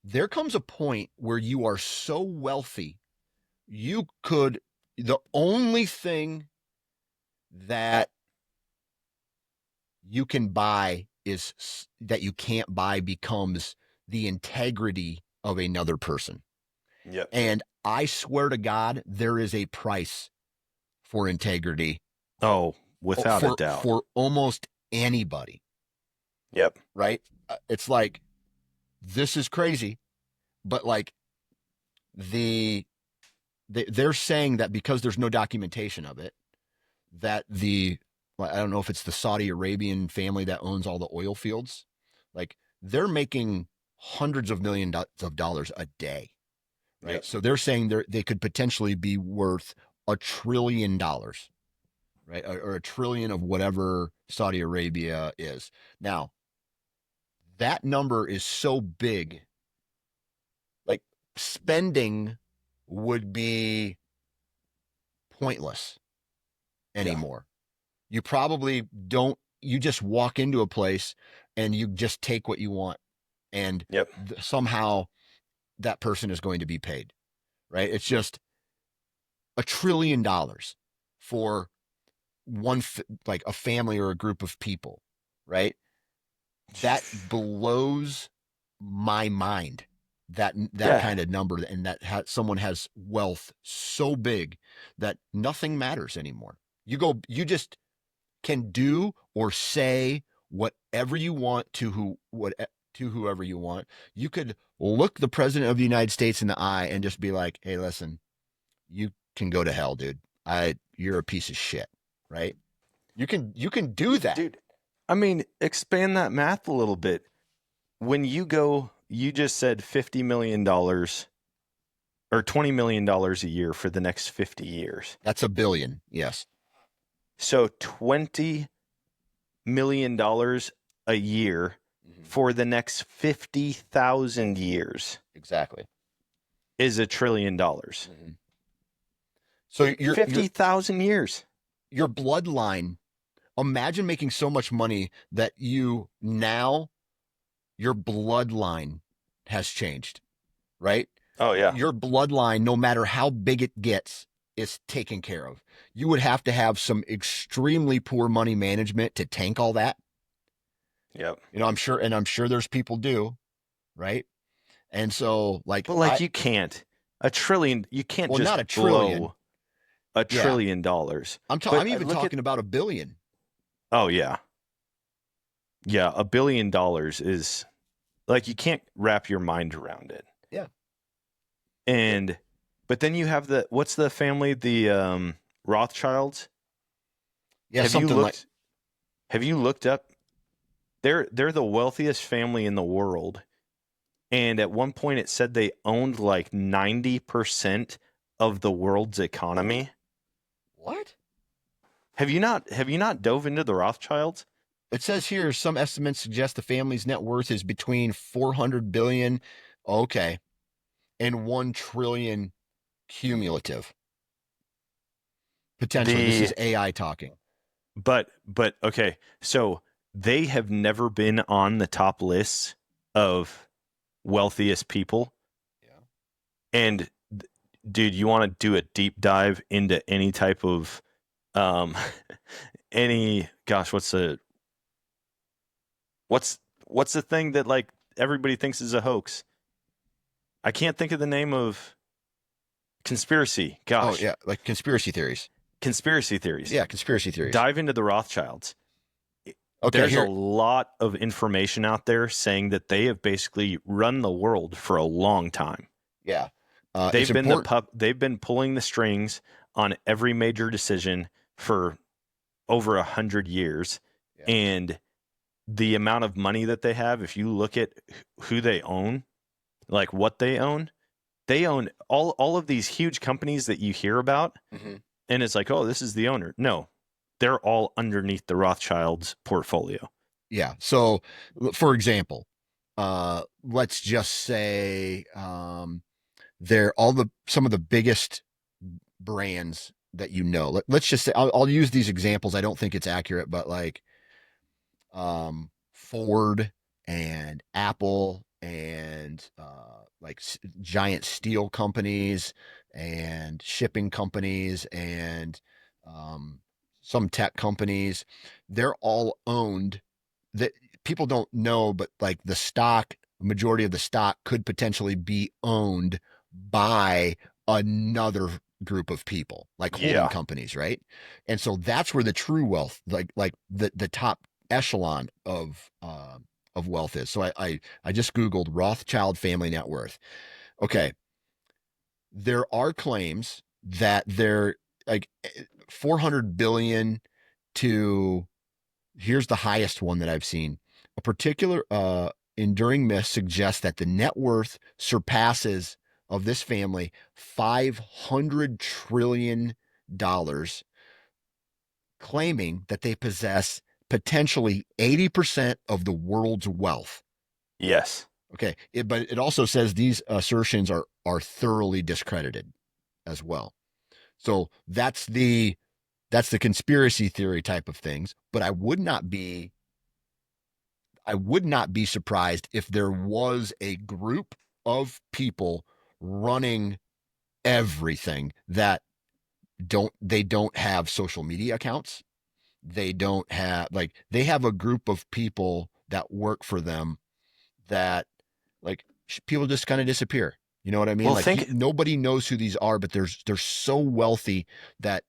There comes a point where you are so wealthy, the only thing that you can buy is that you can't buy becomes the integrity of another person. Yep. And I swear to God, there is a price for integrity Oh, without a doubt. for almost anybody, Yep. right? It's like this is crazy, but like they're saying that because there's no documentation of it, that I don't know if it's the Saudi Arabian family that owns all the oil fields, like they're making hundreds of millions of dollars a day, right? Yep. So they're saying they could potentially be worth $1 trillion, right? Or a trillion of whatever Saudi Arabia is. Now, that number is so big, like spending would be pointless Yeah. anymore. You probably don't, you just walk into a place and you just take what you want, and Yep. somehow that person is going to be paid, right? It's just $1 trillion for like a family or a group of people, right? That blows my mind, that Yeah. kind of number, and that someone has wealth so big that nothing matters anymore. You just can do or say whatever you want to whoever you want. You could look the president of the United States in the eye and just be like, "Hey, listen, you can go to hell, dude. You're a piece of shit," right? You can do that. Dude, I mean, expand that math a little bit. When you just said $50 million or $20 million a year for the next 50 years. That's $1 billion. Yes. So 20 million a year for the next 50,000 years Exactly. is $1 trillion. So 50,000 years. your bloodline, imagine making so much money that your bloodline has changed, right? Oh, yeah. Your bloodline, no matter how big it gets, is taken care of. You would have to have some extremely poor money management to tank all that. Yep. I'm sure there's people do, right? And so, like, But like, you can't. $1 trillion. You can't well, just not a trillion. blow $1 Yeah, trillion. I'm even talking about a billion. Oh, yeah. Yeah. $1 billion is like, you can't wrap your mind around it. Yeah. But then you have what's the family? The Rothschilds. Yeah, Have you something like. looked? Have you looked up? They're the wealthiest family in the world, and at one point it said they owned like 90% of the world's economy. What? Have you not dove into the Rothschilds? It says here some estimates suggest the family's net worth is between 400 billion, okay, and 1 trillion cumulative. Potentially. This is AI talking. But okay, so they have never been on the top lists of wealthiest people. Yeah. And dude, you want to do a deep dive into any type of what's the thing that like everybody thinks is a hoax? I can't think of the name of conspiracy. Oh, yeah, like conspiracy theories. Conspiracy theories. Yeah, conspiracy theories. Dive into the Rothschilds. Okay, there's a lot of information out there saying that they have basically run the world for a long time. Yeah. They've been pulling the strings on every major decision for over 100 years. Yeah. And the amount of money that they have, if you look at who they own, like what they own all of these huge companies that you hear about. Mm-hmm. And it's like, oh, this is the owner. No, they're all underneath the Rothschilds portfolio. Yeah. So, for example, let's just say they're some of the biggest brands that let's just say I'll use these examples. I don't think it's accurate, but like Ford and Apple and like giant steel companies and shipping companies and some tech companies, they're all owned. That people don't know, but like majority of the stock could potentially be owned by another group of people, like holding companies, right? And so that's where the true wealth, like the top echelon of wealth is. So I just Googled Rothschild family net worth. Okay. There are claims that they're like 400 billion to, here's the highest one that I've seen. A particular enduring myth suggests that the net worth surpasses of this family $500 trillion, claiming that they possess potentially 80% of the world's wealth. Yes. Okay. But it also says these assertions are thoroughly discredited as well. So that's the conspiracy theory type of things. But I would not be surprised if there was a group of people running everything that they don't have social media accounts. They don't have, like, they have a group of people that work for them that, like, people just kind of disappear. You know what I mean? Well, nobody knows who these are, but they're so wealthy that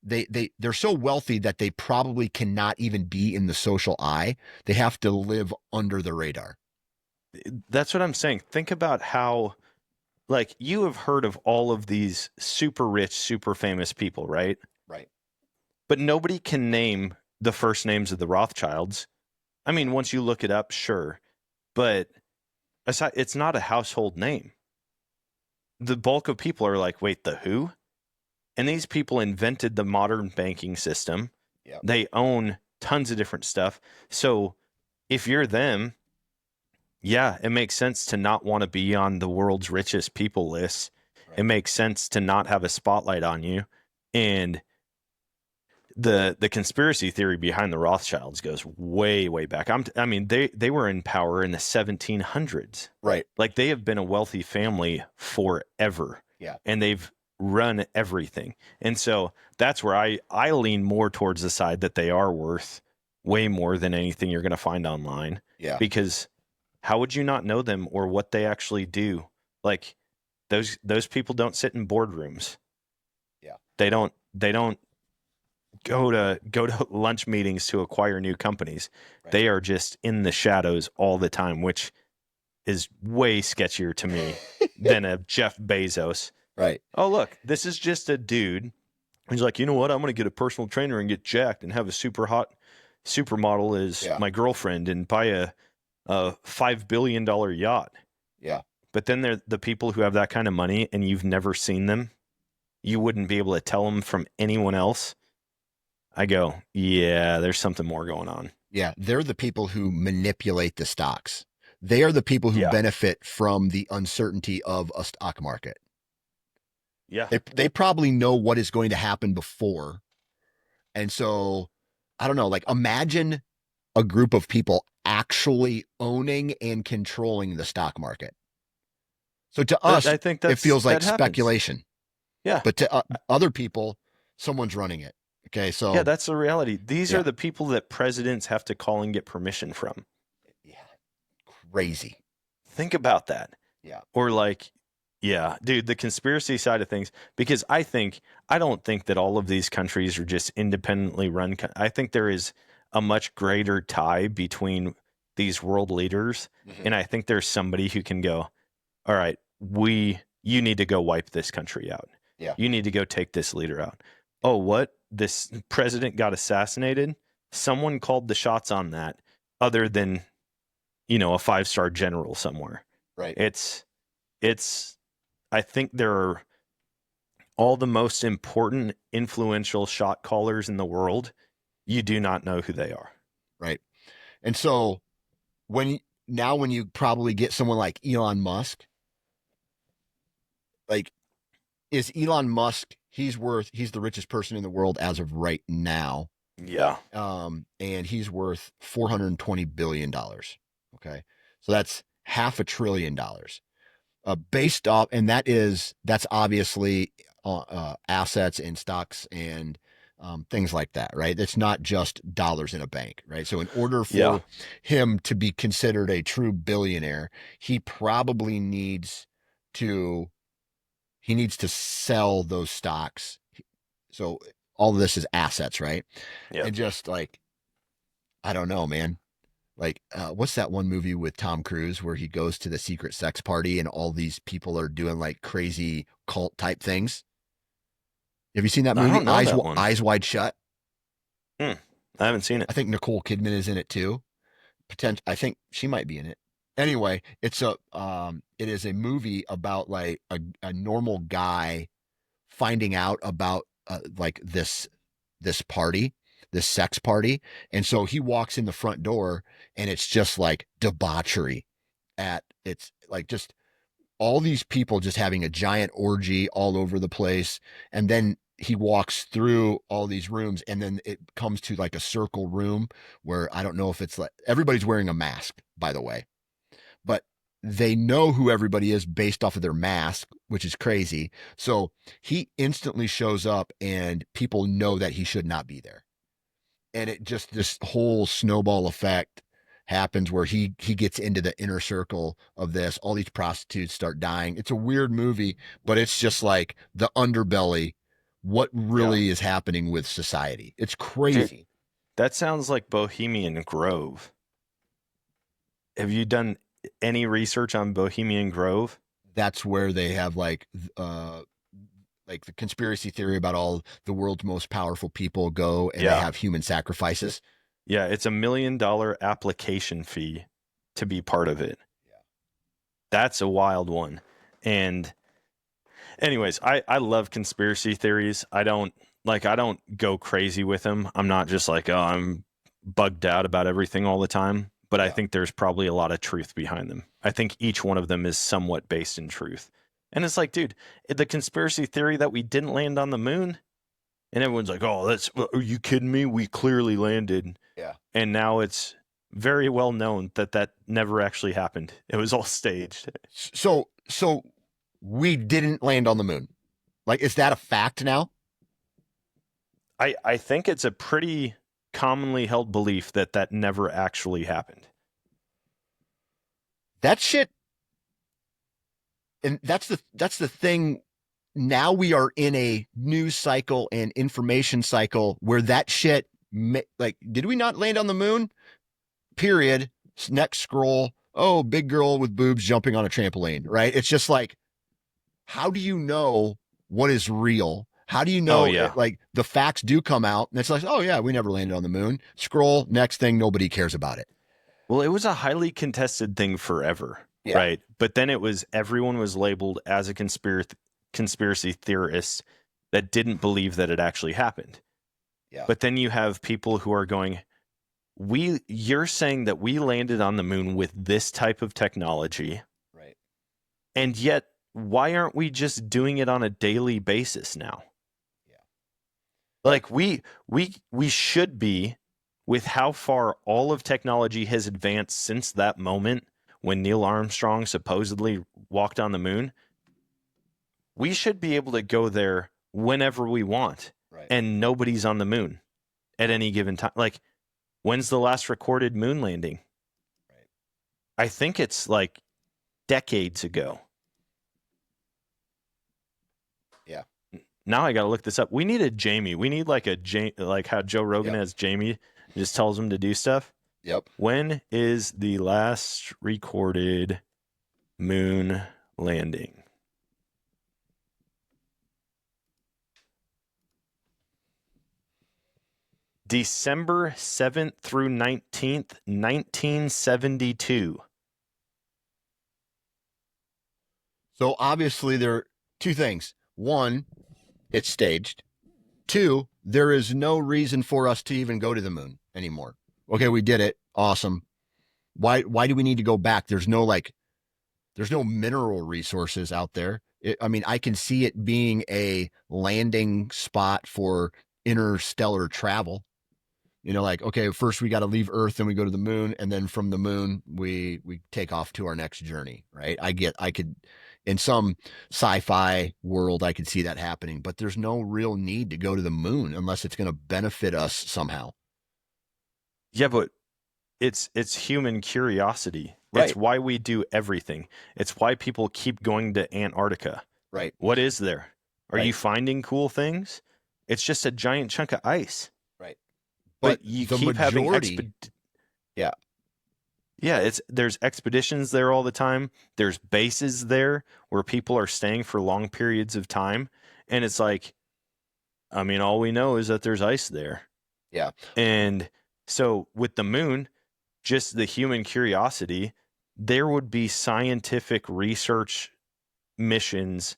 they're so wealthy that they probably cannot even be in the social eye. They have to live under the radar. That's what I'm saying. Think about how, like, you have heard of all of these super rich, super famous people, right? Right. But nobody can name the first names of the Rothschilds. I mean, once you look it up, sure. But it's not a household name. The bulk of people are like, wait, the who? And these people invented the modern banking system. Yep. They own tons of different stuff. So if you're them, yeah, it makes sense to not want to be on the world's richest people list. It Right. makes sense to not have a spotlight on you. And the conspiracy theory behind the Rothschilds goes way, way back. I mean, they were in power in the 1700s. Right. Like, they have been a wealthy family forever. Yeah. And they've run everything. And so that's where I lean more towards the side that they are worth way more than anything you're going to find online. Yeah. Because how would you not know them or what they actually do? Like, those people don't sit in boardrooms. Yeah. They don't go to lunch meetings to acquire new companies. Right. They are just in the shadows all the time, which is way sketchier to me than a Jeff Bezos. Right. Oh, look, this is just a dude. He's like, you know what? I'm going to get a personal trainer and get jacked and have a super hot supermodel as Yeah. my girlfriend and buy a $5 billion yacht. Yeah. But then they're the people who have that kind of money and you've never seen them. You wouldn't be able to tell them from anyone else. I go, yeah, there's something more going on. Yeah. They're the people who manipulate the stocks. They are the people who benefit from the uncertainty of a stock market. Yeah. They probably know what is going to happen before. And so, I don't know, like, imagine a group of people actually owning and controlling the stock market. So to us, I think it feels like that happens. speculation. Yeah. But to other people, someone's running it. Okay. So, yeah, that's the reality. These are the people that presidents have to call and get permission from. Yeah. Crazy. Think about that. Yeah. Or like, yeah, dude, the conspiracy side of things, because I don't think that all of these countries are just independently run. I think there is a much greater tie between these world leaders. Mhm. And I think there's somebody who can go, all right, you need to go wipe this country out. Yeah. You need to go take this leader out. Oh, what? This president got assassinated? Someone called the shots on that other than, a 5-star general somewhere. Right. It's I think there are all the most important, influential shot callers in the world. You do not know who they are. Right. And so when you probably get someone like Elon Musk, like, is Elon Musk, he's the richest person in the world as of right now. Yeah. And he's worth $420 billion. Okay. So that's $500 billion. Based off, and that's obviously assets and stocks and things like that, right? It's not just dollars in a bank, right? So in order for him to be considered a true billionaire, he probably needs to sell those stocks. So all of this is assets, right? Yeah. And just like, I don't know, man. Like, what's that one movie with Tom Cruise where he goes to the secret sex party and all these people are doing like crazy cult type things? Have you seen that movie? I don't know that one. Eyes Wide Shut. I haven't seen it. I think Nicole Kidman is in it too. I think she might be in it. Anyway, it is a movie about like a normal guy finding out about like this party, this sex party. And so he walks in the front door and it's just like debauchery it's like just all these people just having a giant orgy all over the place. And then he walks through all these rooms and then it comes to like a circle room where I don't know if it's like everybody's wearing a mask, by the way, but they know who everybody is based off of their mask, which is crazy. So he instantly shows up and people know that he should not be there. And it just, this whole snowball effect happens where he gets into the inner circle of this. All these prostitutes start dying. It's a weird movie, but it's just like the underbelly, what really is happening with society. It's crazy. Dude, that sounds like Bohemian Grove. Have you done any research on Bohemian Grove? That's where they have like the conspiracy theory about all the world's most powerful people go and they have human sacrifices. Yeah, it's $1 million application fee to be part of it. Yeah. That's a wild one. And anyways, I love conspiracy theories. I don't go crazy with them. I'm not just like, oh, I'm bugged out about everything all the time, but I Yeah. think there's probably a lot of truth behind them. I think each one of them is somewhat based in truth. And it's like, dude, the conspiracy theory that we didn't land on the moon, and everyone's like, oh, are you kidding me? We clearly landed. Yeah. And now it's very well known that that never actually happened. It was all staged. So we didn't land on the moon. Like, is that a fact now? I think it's a pretty commonly held belief that that never actually happened. That shit, and that's the thing. Now we are in a news cycle and information cycle where that shit, like, did we not land on the moon? Period. Next scroll. Oh, big girl with boobs jumping on a trampoline, right? It's just like, how do you know what is real? How do you know, Oh, yeah. like, the facts do come out and it's like, oh, yeah, we never landed on the moon. Scroll, next thing, nobody cares about it. Well, it was a highly contested thing forever, Yeah. right? But then everyone was labeled as a conspiracy theorist that didn't believe that it actually happened. Yeah. But then you have people who are going, you're saying that we landed on the moon with this type of technology. Right. And yet, why aren't we just doing it on a daily basis now? Yeah. Like we should be, with how far all of technology has advanced since that moment when Neil Armstrong supposedly walked on the moon. We should be able to go there whenever we want. Right. And nobody's on the moon at any given time. Like, when's the last recorded moon landing? Right. I think it's like decades ago. Yeah. Now I got to look this up. We need a Jamie. We need like like how Joe Rogan has Jamie, just tells him to do stuff. Yep. When is the last recorded moon landing? December 7th through 19th, 1972. So obviously there are two things. One, it's staged. Two, there is no reason for us to even go to the moon anymore. Okay, we did it. Awesome. Why do we need to go back? There's no mineral resources out there. I mean, I can see it being a landing spot for interstellar travel. You know, like, okay, first we got to leave Earth, then we go to the moon, and then from the moon we take off to our next journey, right? I could, in some sci-fi world, I could see that happening, but there's no real need to go to the moon unless it's going to benefit us somehow. Yeah, but it's human curiosity. Right. It's why we do everything. It's why people keep going to Antarctica. Right. What is there? Are Right. you finding cool things? It's just a giant chunk of ice. Right. But you keep majority, having yeah. Yeah, there's expeditions there all the time. There's bases there where people are staying for long periods of time. And it's like, I mean, all we know is that there's ice there. Yeah. And so with the moon, just the human curiosity, there would be scientific research missions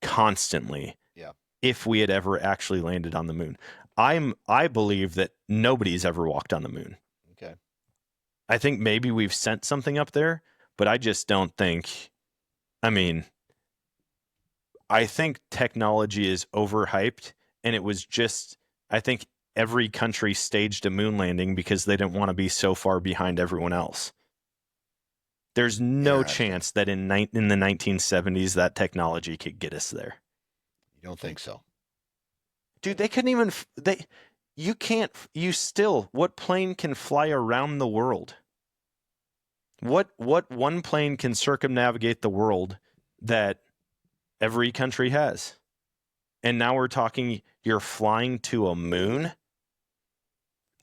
constantly. Yeah. If we had ever actually landed on the moon. I believe that nobody's ever walked on the moon. Okay. I think maybe we've sent something up there, but I just don't think, I mean, I think technology is overhyped, and it was just, I think every country staged a moon landing because they didn't want to be so far behind everyone else. There's no chance that in the 1970s that technology could get us there. You don't think so? Dude, they couldn't even, what plane can fly around the world? What one plane can circumnavigate the world that every country has? And now we're talking, you're flying to a moon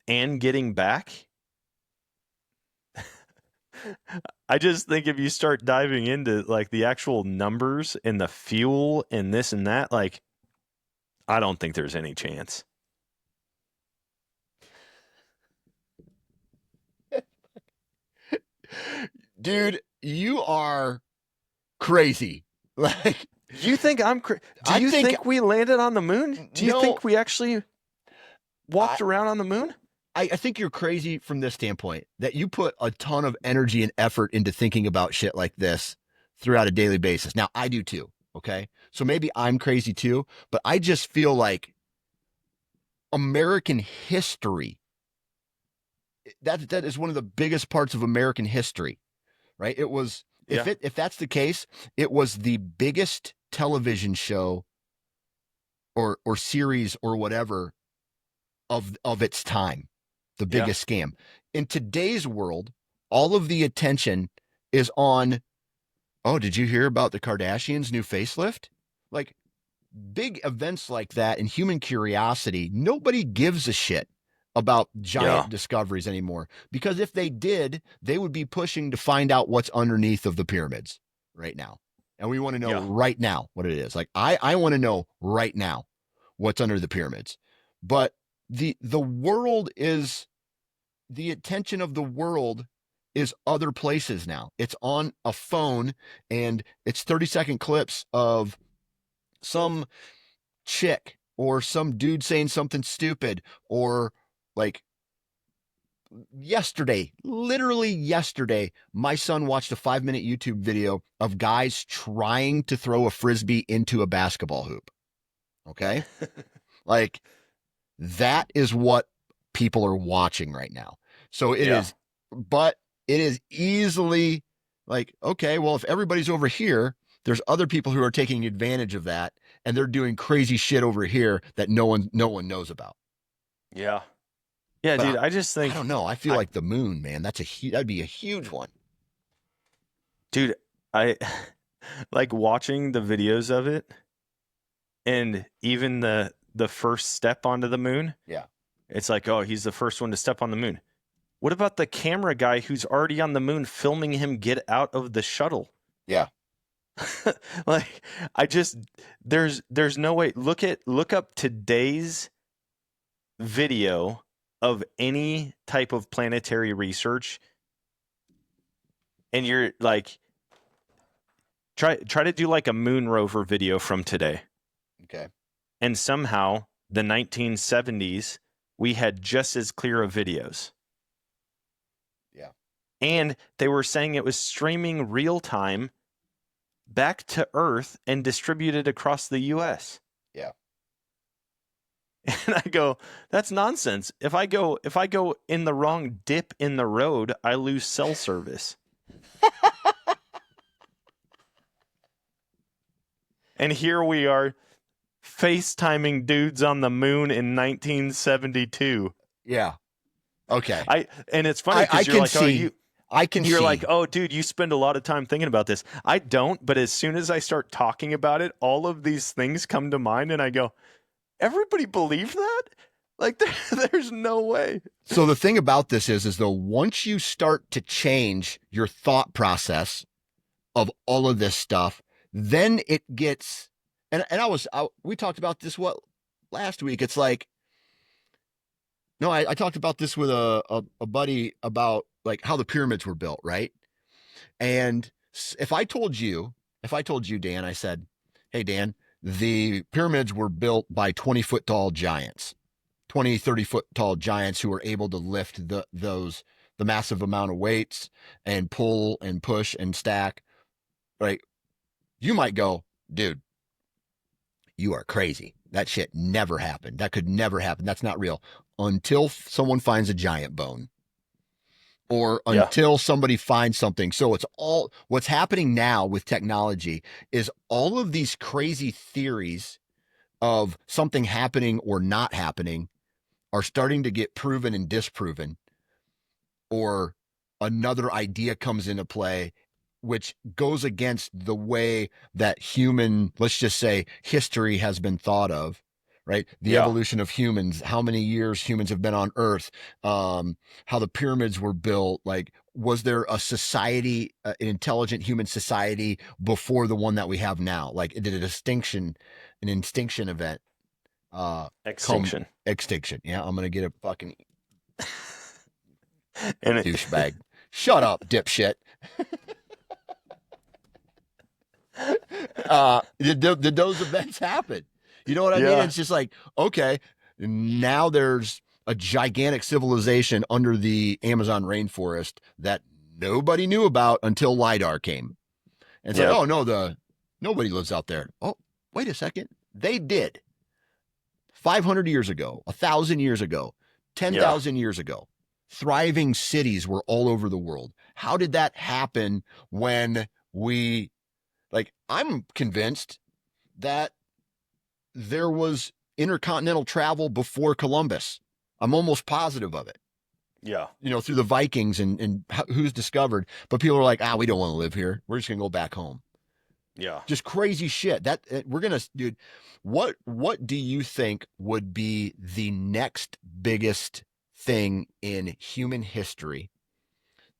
and getting back? I just think if you start diving into like the actual numbers and the fuel and this and that, like, I don't think there's any chance. Dude, you are crazy. Like, you think I'm crazy? Do you think we landed on the moon? Do you think we actually walked around on the moon? I think you're crazy from this standpoint that you put a ton of energy and effort into thinking about shit like this throughout a daily basis. Now, I do too. Okay. So maybe I'm crazy too, but I just feel like American history, that is one of the biggest parts of American history, right? It was, Yeah. if that's the case, it was the biggest television show or series or whatever of its time, the Yeah. biggest scam. In today's world, all of the attention is on, oh, did you hear about the Kardashians' new facelift? Like big events like that and human curiosity, nobody gives a shit about Yeah. giant discoveries anymore. Because if they did, they would be pushing to find out what's underneath of the pyramids right now. And we want to know Yeah. right now what it is. Like I want to know right now what's under the pyramids. But the world is the attention of the world is other places now. It's on a phone and it's 30-second clips of some chick or some dude saying something stupid or like yesterday, literally yesterday, my son watched a 5-minute YouTube video of guys trying to throw a frisbee into a basketball hoop. Okay? Like that is what people are watching right now. So it Yeah. is, but it is easily like, okay, well, if everybody's over here, there's other people who are taking advantage of that and they're doing crazy shit over here that no one knows about. Yeah. Yeah, But dude, I just I think don't know. I feel I like the moon, man, that'd be a huge one. dude, I like watching the videos of it and even the first step onto the moon. Yeah. It's like, oh, he's the first one to step on the moon. What about the camera guy who's already on the moon filming him get out of the shuttle? Yeah. Like I just there's no way. Look up today's video of any type of planetary research and you're like try to do like a moon rover video from today. Okay. And somehow the 1970s we had just as clear of videos. Yeah. And they were saying it was streaming real time back to Earth and distributed across the US. Yeah. And I go, that's nonsense. If I go in the wrong dip in the road, I lose cell service. And here we are FaceTiming dudes on the moon in 1972. Yeah. Okay. And it's funny I because you're can like, oh, see. I can you're see. like, oh, dude, you spend a lot of time thinking about this. I don't, but as soon as I start talking about it, all of these things come to mind, and I go, everybody believe that? Like, there's no way. So the thing about this is though, once you start to change your thought process of all of this stuff, then it gets, and we talked about this, last week. It's like, no, I talked about this with a buddy about like how the pyramids were built, right? And if I told you, Dan, I said, hey, Dan, the pyramids were built by 20-foot tall giants, 20, 30-foot tall giants who were able to lift the massive amount of weights and pull and push and stack, right? You might go, dude, you are crazy. That shit never happened. That could never happen. That's not real until someone finds a giant bone or Yeah. until somebody finds something. So it's all what's happening now with technology is all of these crazy theories of something happening or not happening are starting to get proven and disproven, or another idea comes into play which goes against the way that let's just say, history has been thought of, right? The Yeah. evolution of humans, how many years humans have been on Earth, how the pyramids were built. Like, was there a society, an intelligent human society before the one that we have now? Like, did an extinction event, come Extinction. extinction? Yeah, I'm gonna get a fucking And douchebag. Shut up, dipshit. Did those events happen? You know what I mean? yeah. It's just like, okay, now there's a gigantic civilization under the Amazon rainforest that nobody knew about until LiDAR came. And it's like, Yep. oh no, nobody lives out there. Oh, wait a second. They did. 500 years ago, 1,000 years ago, Yeah. 10,000 years ago. Thriving cities were all over the world. How did that happen when we, like, I'm convinced that there was intercontinental travel before Columbus. I'm almost positive of it, Yeah. through the Vikings and who's discovered. But people are like, we don't want to live here. We're just going to go back home. Yeah. Just crazy shit. That we're going to, dude, what do you think would be the next biggest thing in human history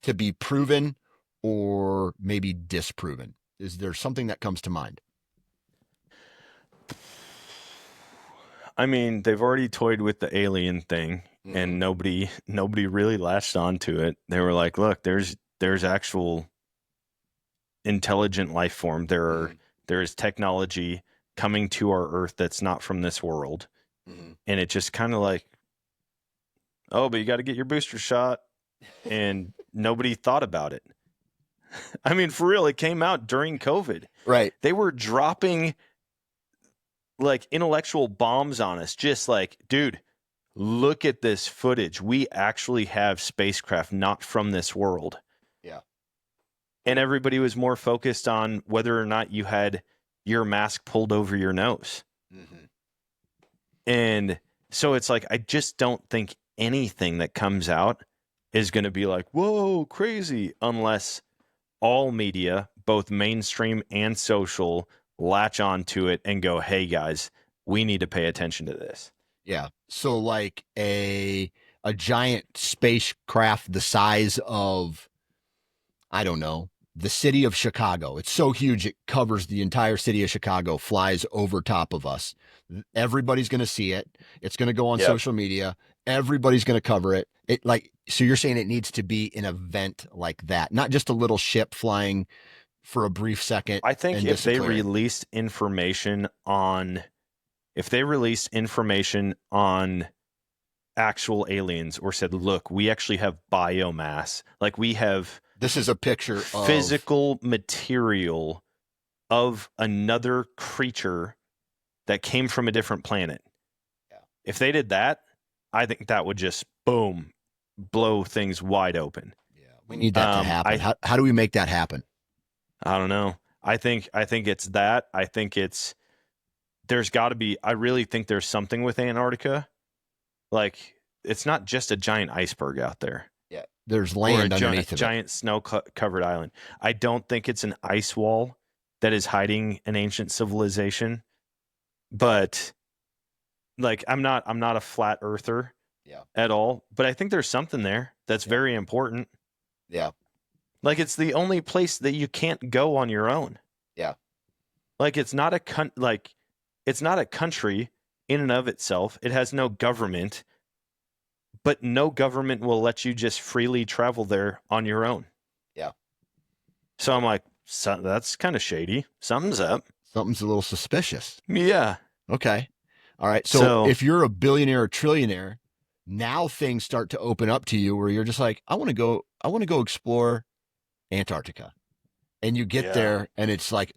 to be proven or maybe disproven? Is there something that comes to mind? I mean, they've already toyed with the alien thing, Mm-hmm. and nobody really latched onto it. They were like, "Look, there's actual intelligent life form. There is technology coming to our Earth that's not from this world," and it just kind of like, "Oh, but you got to get your booster shot," and nobody thought about it. I mean, for real, it came out during COVID. Right. They were dropping like intellectual bombs on us, just like, dude, look at this footage. We actually have spacecraft not from this world. Yeah. And everybody was more focused on whether or not you had your mask pulled over your nose. Mm-hmm. And so it's like, I just don't think anything that comes out is going to be like, whoa, crazy, unless all media, both mainstream and social, latch onto it and go, hey guys, we need to pay attention to this. Yeah. So like a giant spacecraft the size of, I don't know, the city of Chicago. It's so huge it covers the entire city of Chicago, flies over top of us. Everybody's going to see it. It's going to go on social media. Everybody's going to cover it. So you're saying it needs to be an event like that, not just a little ship flying for a brief second. I think and if they disappearing. released information on actual aliens, or said, look, we actually have biomass, like we have This is a picture of physical material of another creature that came from a different planet. Yeah. If they did that, I think that would just boom, blow things wide open. Yeah, we need that to happen. How do we make that happen? I don't know. I think it's that. I think there's got to be. I really think there's something with Antarctica. Like, it's not just a giant iceberg out there. Yeah, there's land underneath a giant snow-covered island. I don't think it's an ice wall that is hiding an ancient civilization. But like, I'm not a flat earther at all. But I think there's something there that's very important. Yeah. Like, it's the only place that you can't go on your own. Yeah. Like, it's not a country in and of itself. It has no government, but no government will let you just freely travel there on your own. Yeah. So I'm like, that's kind of shady. Something's up. Something's a little suspicious. Yeah. Okay. All right. So if you're a billionaire or trillionaire, now things start to open up to you where you're just like, I want to go explore Antarctica. And you get there and it's like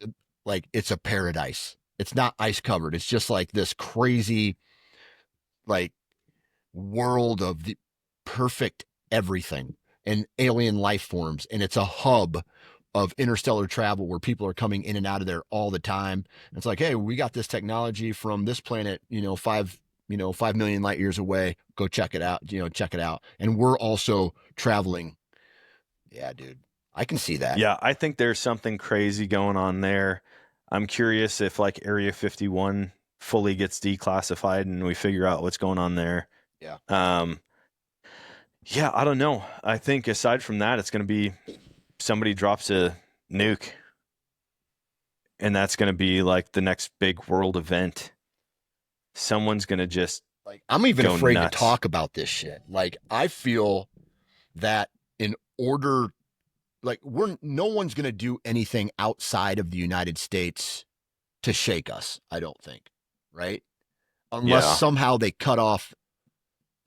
it's a paradise. It's not ice covered. It's just like this crazy, like, world of the perfect everything and alien life forms. And it's a hub of interstellar travel where people are coming in and out of there all the time. And it's like, hey, we got this technology from this planet, 5 million light years away. Go check it out, check it out. And we're also traveling. Yeah, dude, I can see that. Yeah, I think there's something crazy going on there. I'm curious if like Area 51 fully gets declassified and we figure out what's going on there. Yeah. Yeah, I don't know. I think aside from that, it's going to be somebody drops a nuke, and that's going to be like the next big world event. Someone's going to just like, I'm even afraid nuts. to talk about this shit. Like, I feel that in order, like, no one's going to do anything outside of the United States to shake us, I don't think. Right? Unless somehow they cut off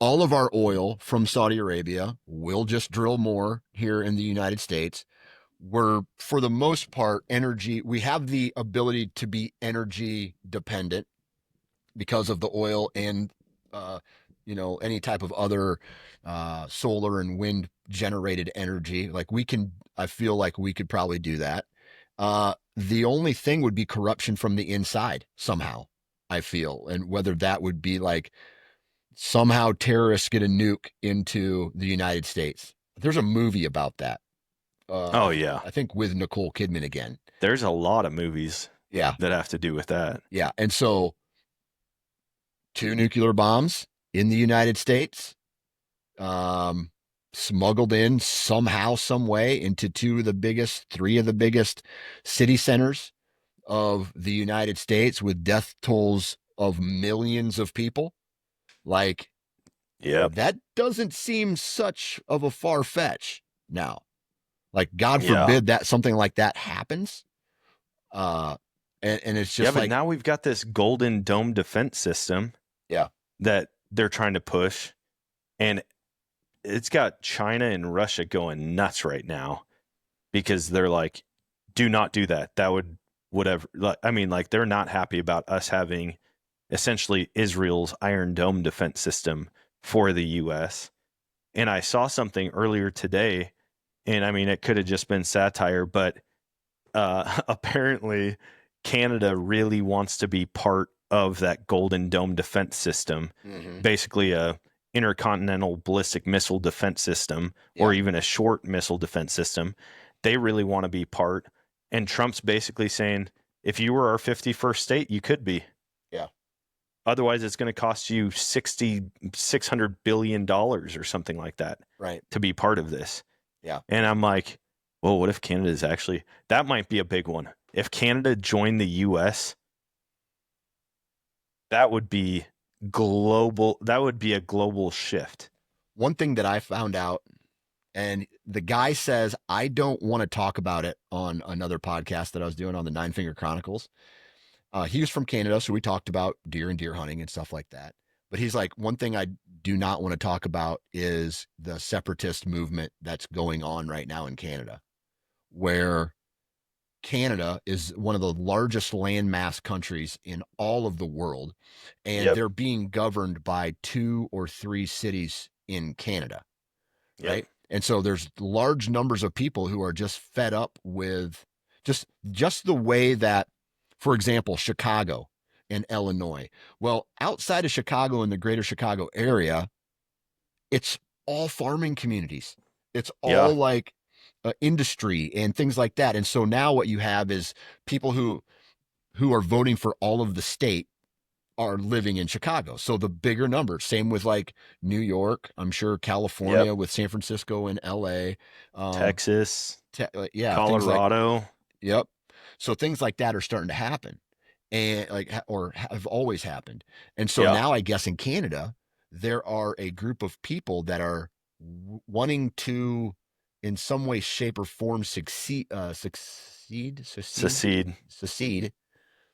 all of our oil from Saudi Arabia. We'll just drill more here in the United States. We're, for the most part, we have the ability to be energy dependent because of the oil and, uh, any type of other solar and wind generated energy. I feel like we could probably do that. The only thing would be corruption from the inside somehow, I feel. And whether that would be like somehow terrorists get a nuke into the United States. There's a movie about that. Oh yeah. I think with Nicole Kidman again. There's a lot of movies Yeah. that have to do with that. Yeah. And so 2 nuclear bombs in the United States, um, smuggled in somehow, some way into three of the biggest city centers of the United States with death tolls of millions of people. Like, Yep. that doesn't seem such of a far fetch now. Like, God Yeah. forbid that something like that happens. And it's just but like, now we've got this Golden Dome defense system. Yeah. That they're trying to push, and it's got China and Russia going nuts right now because they're like, do not do that. That would whatever. I mean, like, they're not happy about us having essentially Israel's Iron Dome defense system for the U.S. And I saw something earlier today, and I mean, it could have just been satire, but apparently Canada really wants to be part of that Golden Dome defense system, basically a intercontinental ballistic missile defense system, or even a short missile defense system. They really want to be part. And Trump's basically saying, if you were our 51st state, you could be. Yeah. Otherwise, it's going to cost you $600 billion or something like that, right, to be part of this. Yeah. And I'm like, well, what if Canada is actually, that might be a big one. If Canada joined the U.S., that would be global. That would be a global shift. One thing that I found out, and the guy says, I don't want to talk about it on another podcast that I was doing on the Nine Finger Chronicles. He was from Canada, so we talked about deer and deer hunting and stuff like that. But he's like, one thing I do not want to talk about is the separatist movement that's going on right now in Canada, where Canada is one of the largest landmass countries in all of the world, and they're being governed by 2 or 3 cities in Canada, right? And so there's large numbers of people who are just fed up with just the way that, for example, Chicago and Illinois. Well, outside of Chicago and the greater Chicago area, it's all farming communities. It's all like industry and things like that. And so now what you have is people who are voting for all of the state are living in Chicago. So the bigger number, same with like New York, I'm sure California with San Francisco and LA, Texas, Colorado. Like, yep. So things like that are starting to happen, and or have always happened. And so now I guess in Canada, there are a group of people that are wanting to, in some way, shape, or form, secede.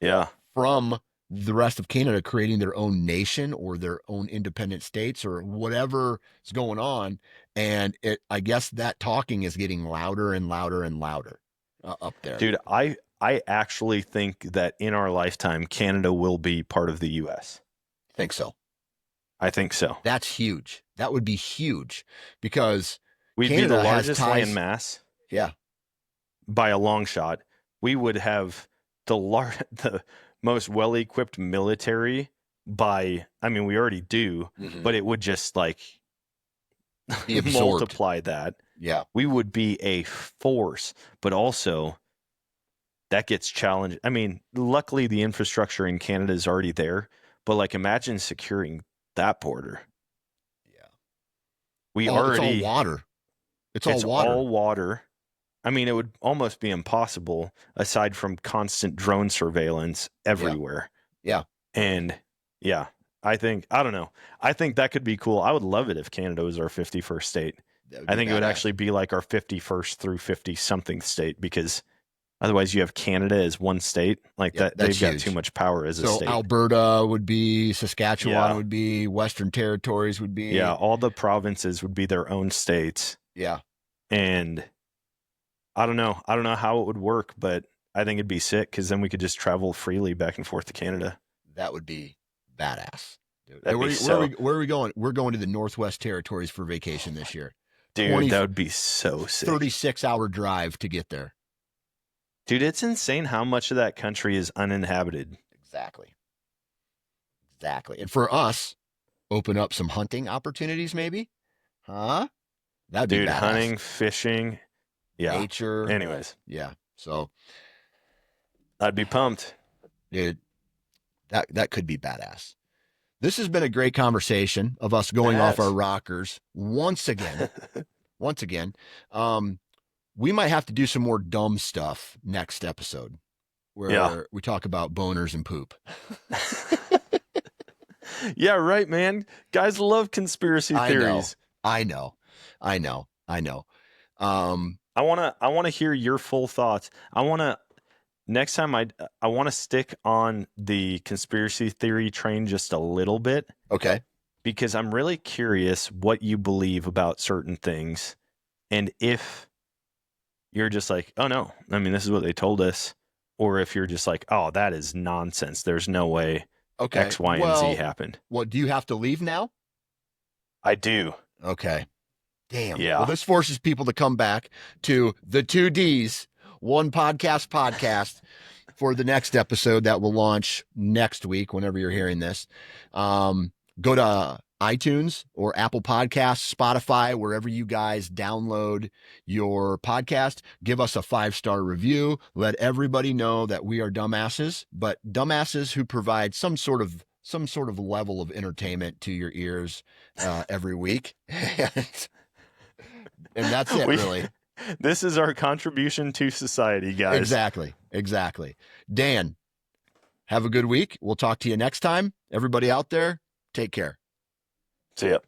Yeah. From the rest of Canada, creating their own nation or their own independent states or whatever is going on. And I guess that talking is getting louder and louder and louder up there. Dude, I actually think that in our lifetime, Canada will be part of the U.S. Think so. I think so. That's huge. That would be huge because we'd Canada be the largest land mass. Yeah. By a long shot. We would have the most well-equipped military by, I mean, we already do, but it would just like multiply that. Yeah. We would be a force, but also that gets challenged. I mean, luckily the infrastructure in Canada is already there, but like imagine securing that border. Yeah. It's all water. It's all water. I mean, it would almost be impossible aside from constant drone surveillance everywhere. Yeah. And I don't know. I think that could be cool. I would love it if Canada was our 51st state. I think it would actually be like our 51st through 50 something state because Otherwise, you have Canada as one state. Like Yep, that, that's they've got huge. too much power as a So state. Alberta would be, Saskatchewan Yeah. would be, Western Territories would be. Yeah, all the provinces would be their own states. Yeah. And I don't know. I don't know how it would work, but I think it'd be sick because then we could just travel freely back and forth to Canada. That would be badass. Dude. That'd be Where are we going? We're going to the Northwest Territories for vacation this year. Dude, that would be so sick. 36-hour drive to get there. Dude, it's insane how much of that country is uninhabited. Exactly. And for us, open up some hunting opportunities maybe? Huh? That'd be Dude, badass. hunting, fishing, yeah. Nature. Anyways. Yeah. So I'd be pumped. Dude, that could be badass. This has been a great conversation of us going off our rockers once again. We might have to do some more dumb stuff next episode where we talk about boners and poop. Yeah, right, man. Guys love conspiracy theories. I know. I want to hear your full thoughts. Next time I want to stick on the conspiracy theory train just a little bit. Okay. Because I'm really curious what you believe about certain things. And if you're just like, oh no, I mean, this is what they told us. Or if you're just like, oh, that is nonsense. There's no way X, Y, and Z happened. What, do you have to leave now? I do. Okay. Damn. Yeah. Well, this forces people to come back to the 2Ds, one podcast for the next episode that will launch next week, whenever you're hearing this. Go to iTunes or Apple Podcasts, Spotify, wherever you guys download your podcast. Give us a 5-star review. Let everybody know that we are dumbasses, but dumbasses who provide some sort of level of entertainment to your ears every week. And that's it, really. This is our contribution to society, guys. Exactly. Dan, have a good week. We'll talk to you next time. Everybody out there, take care. See ya.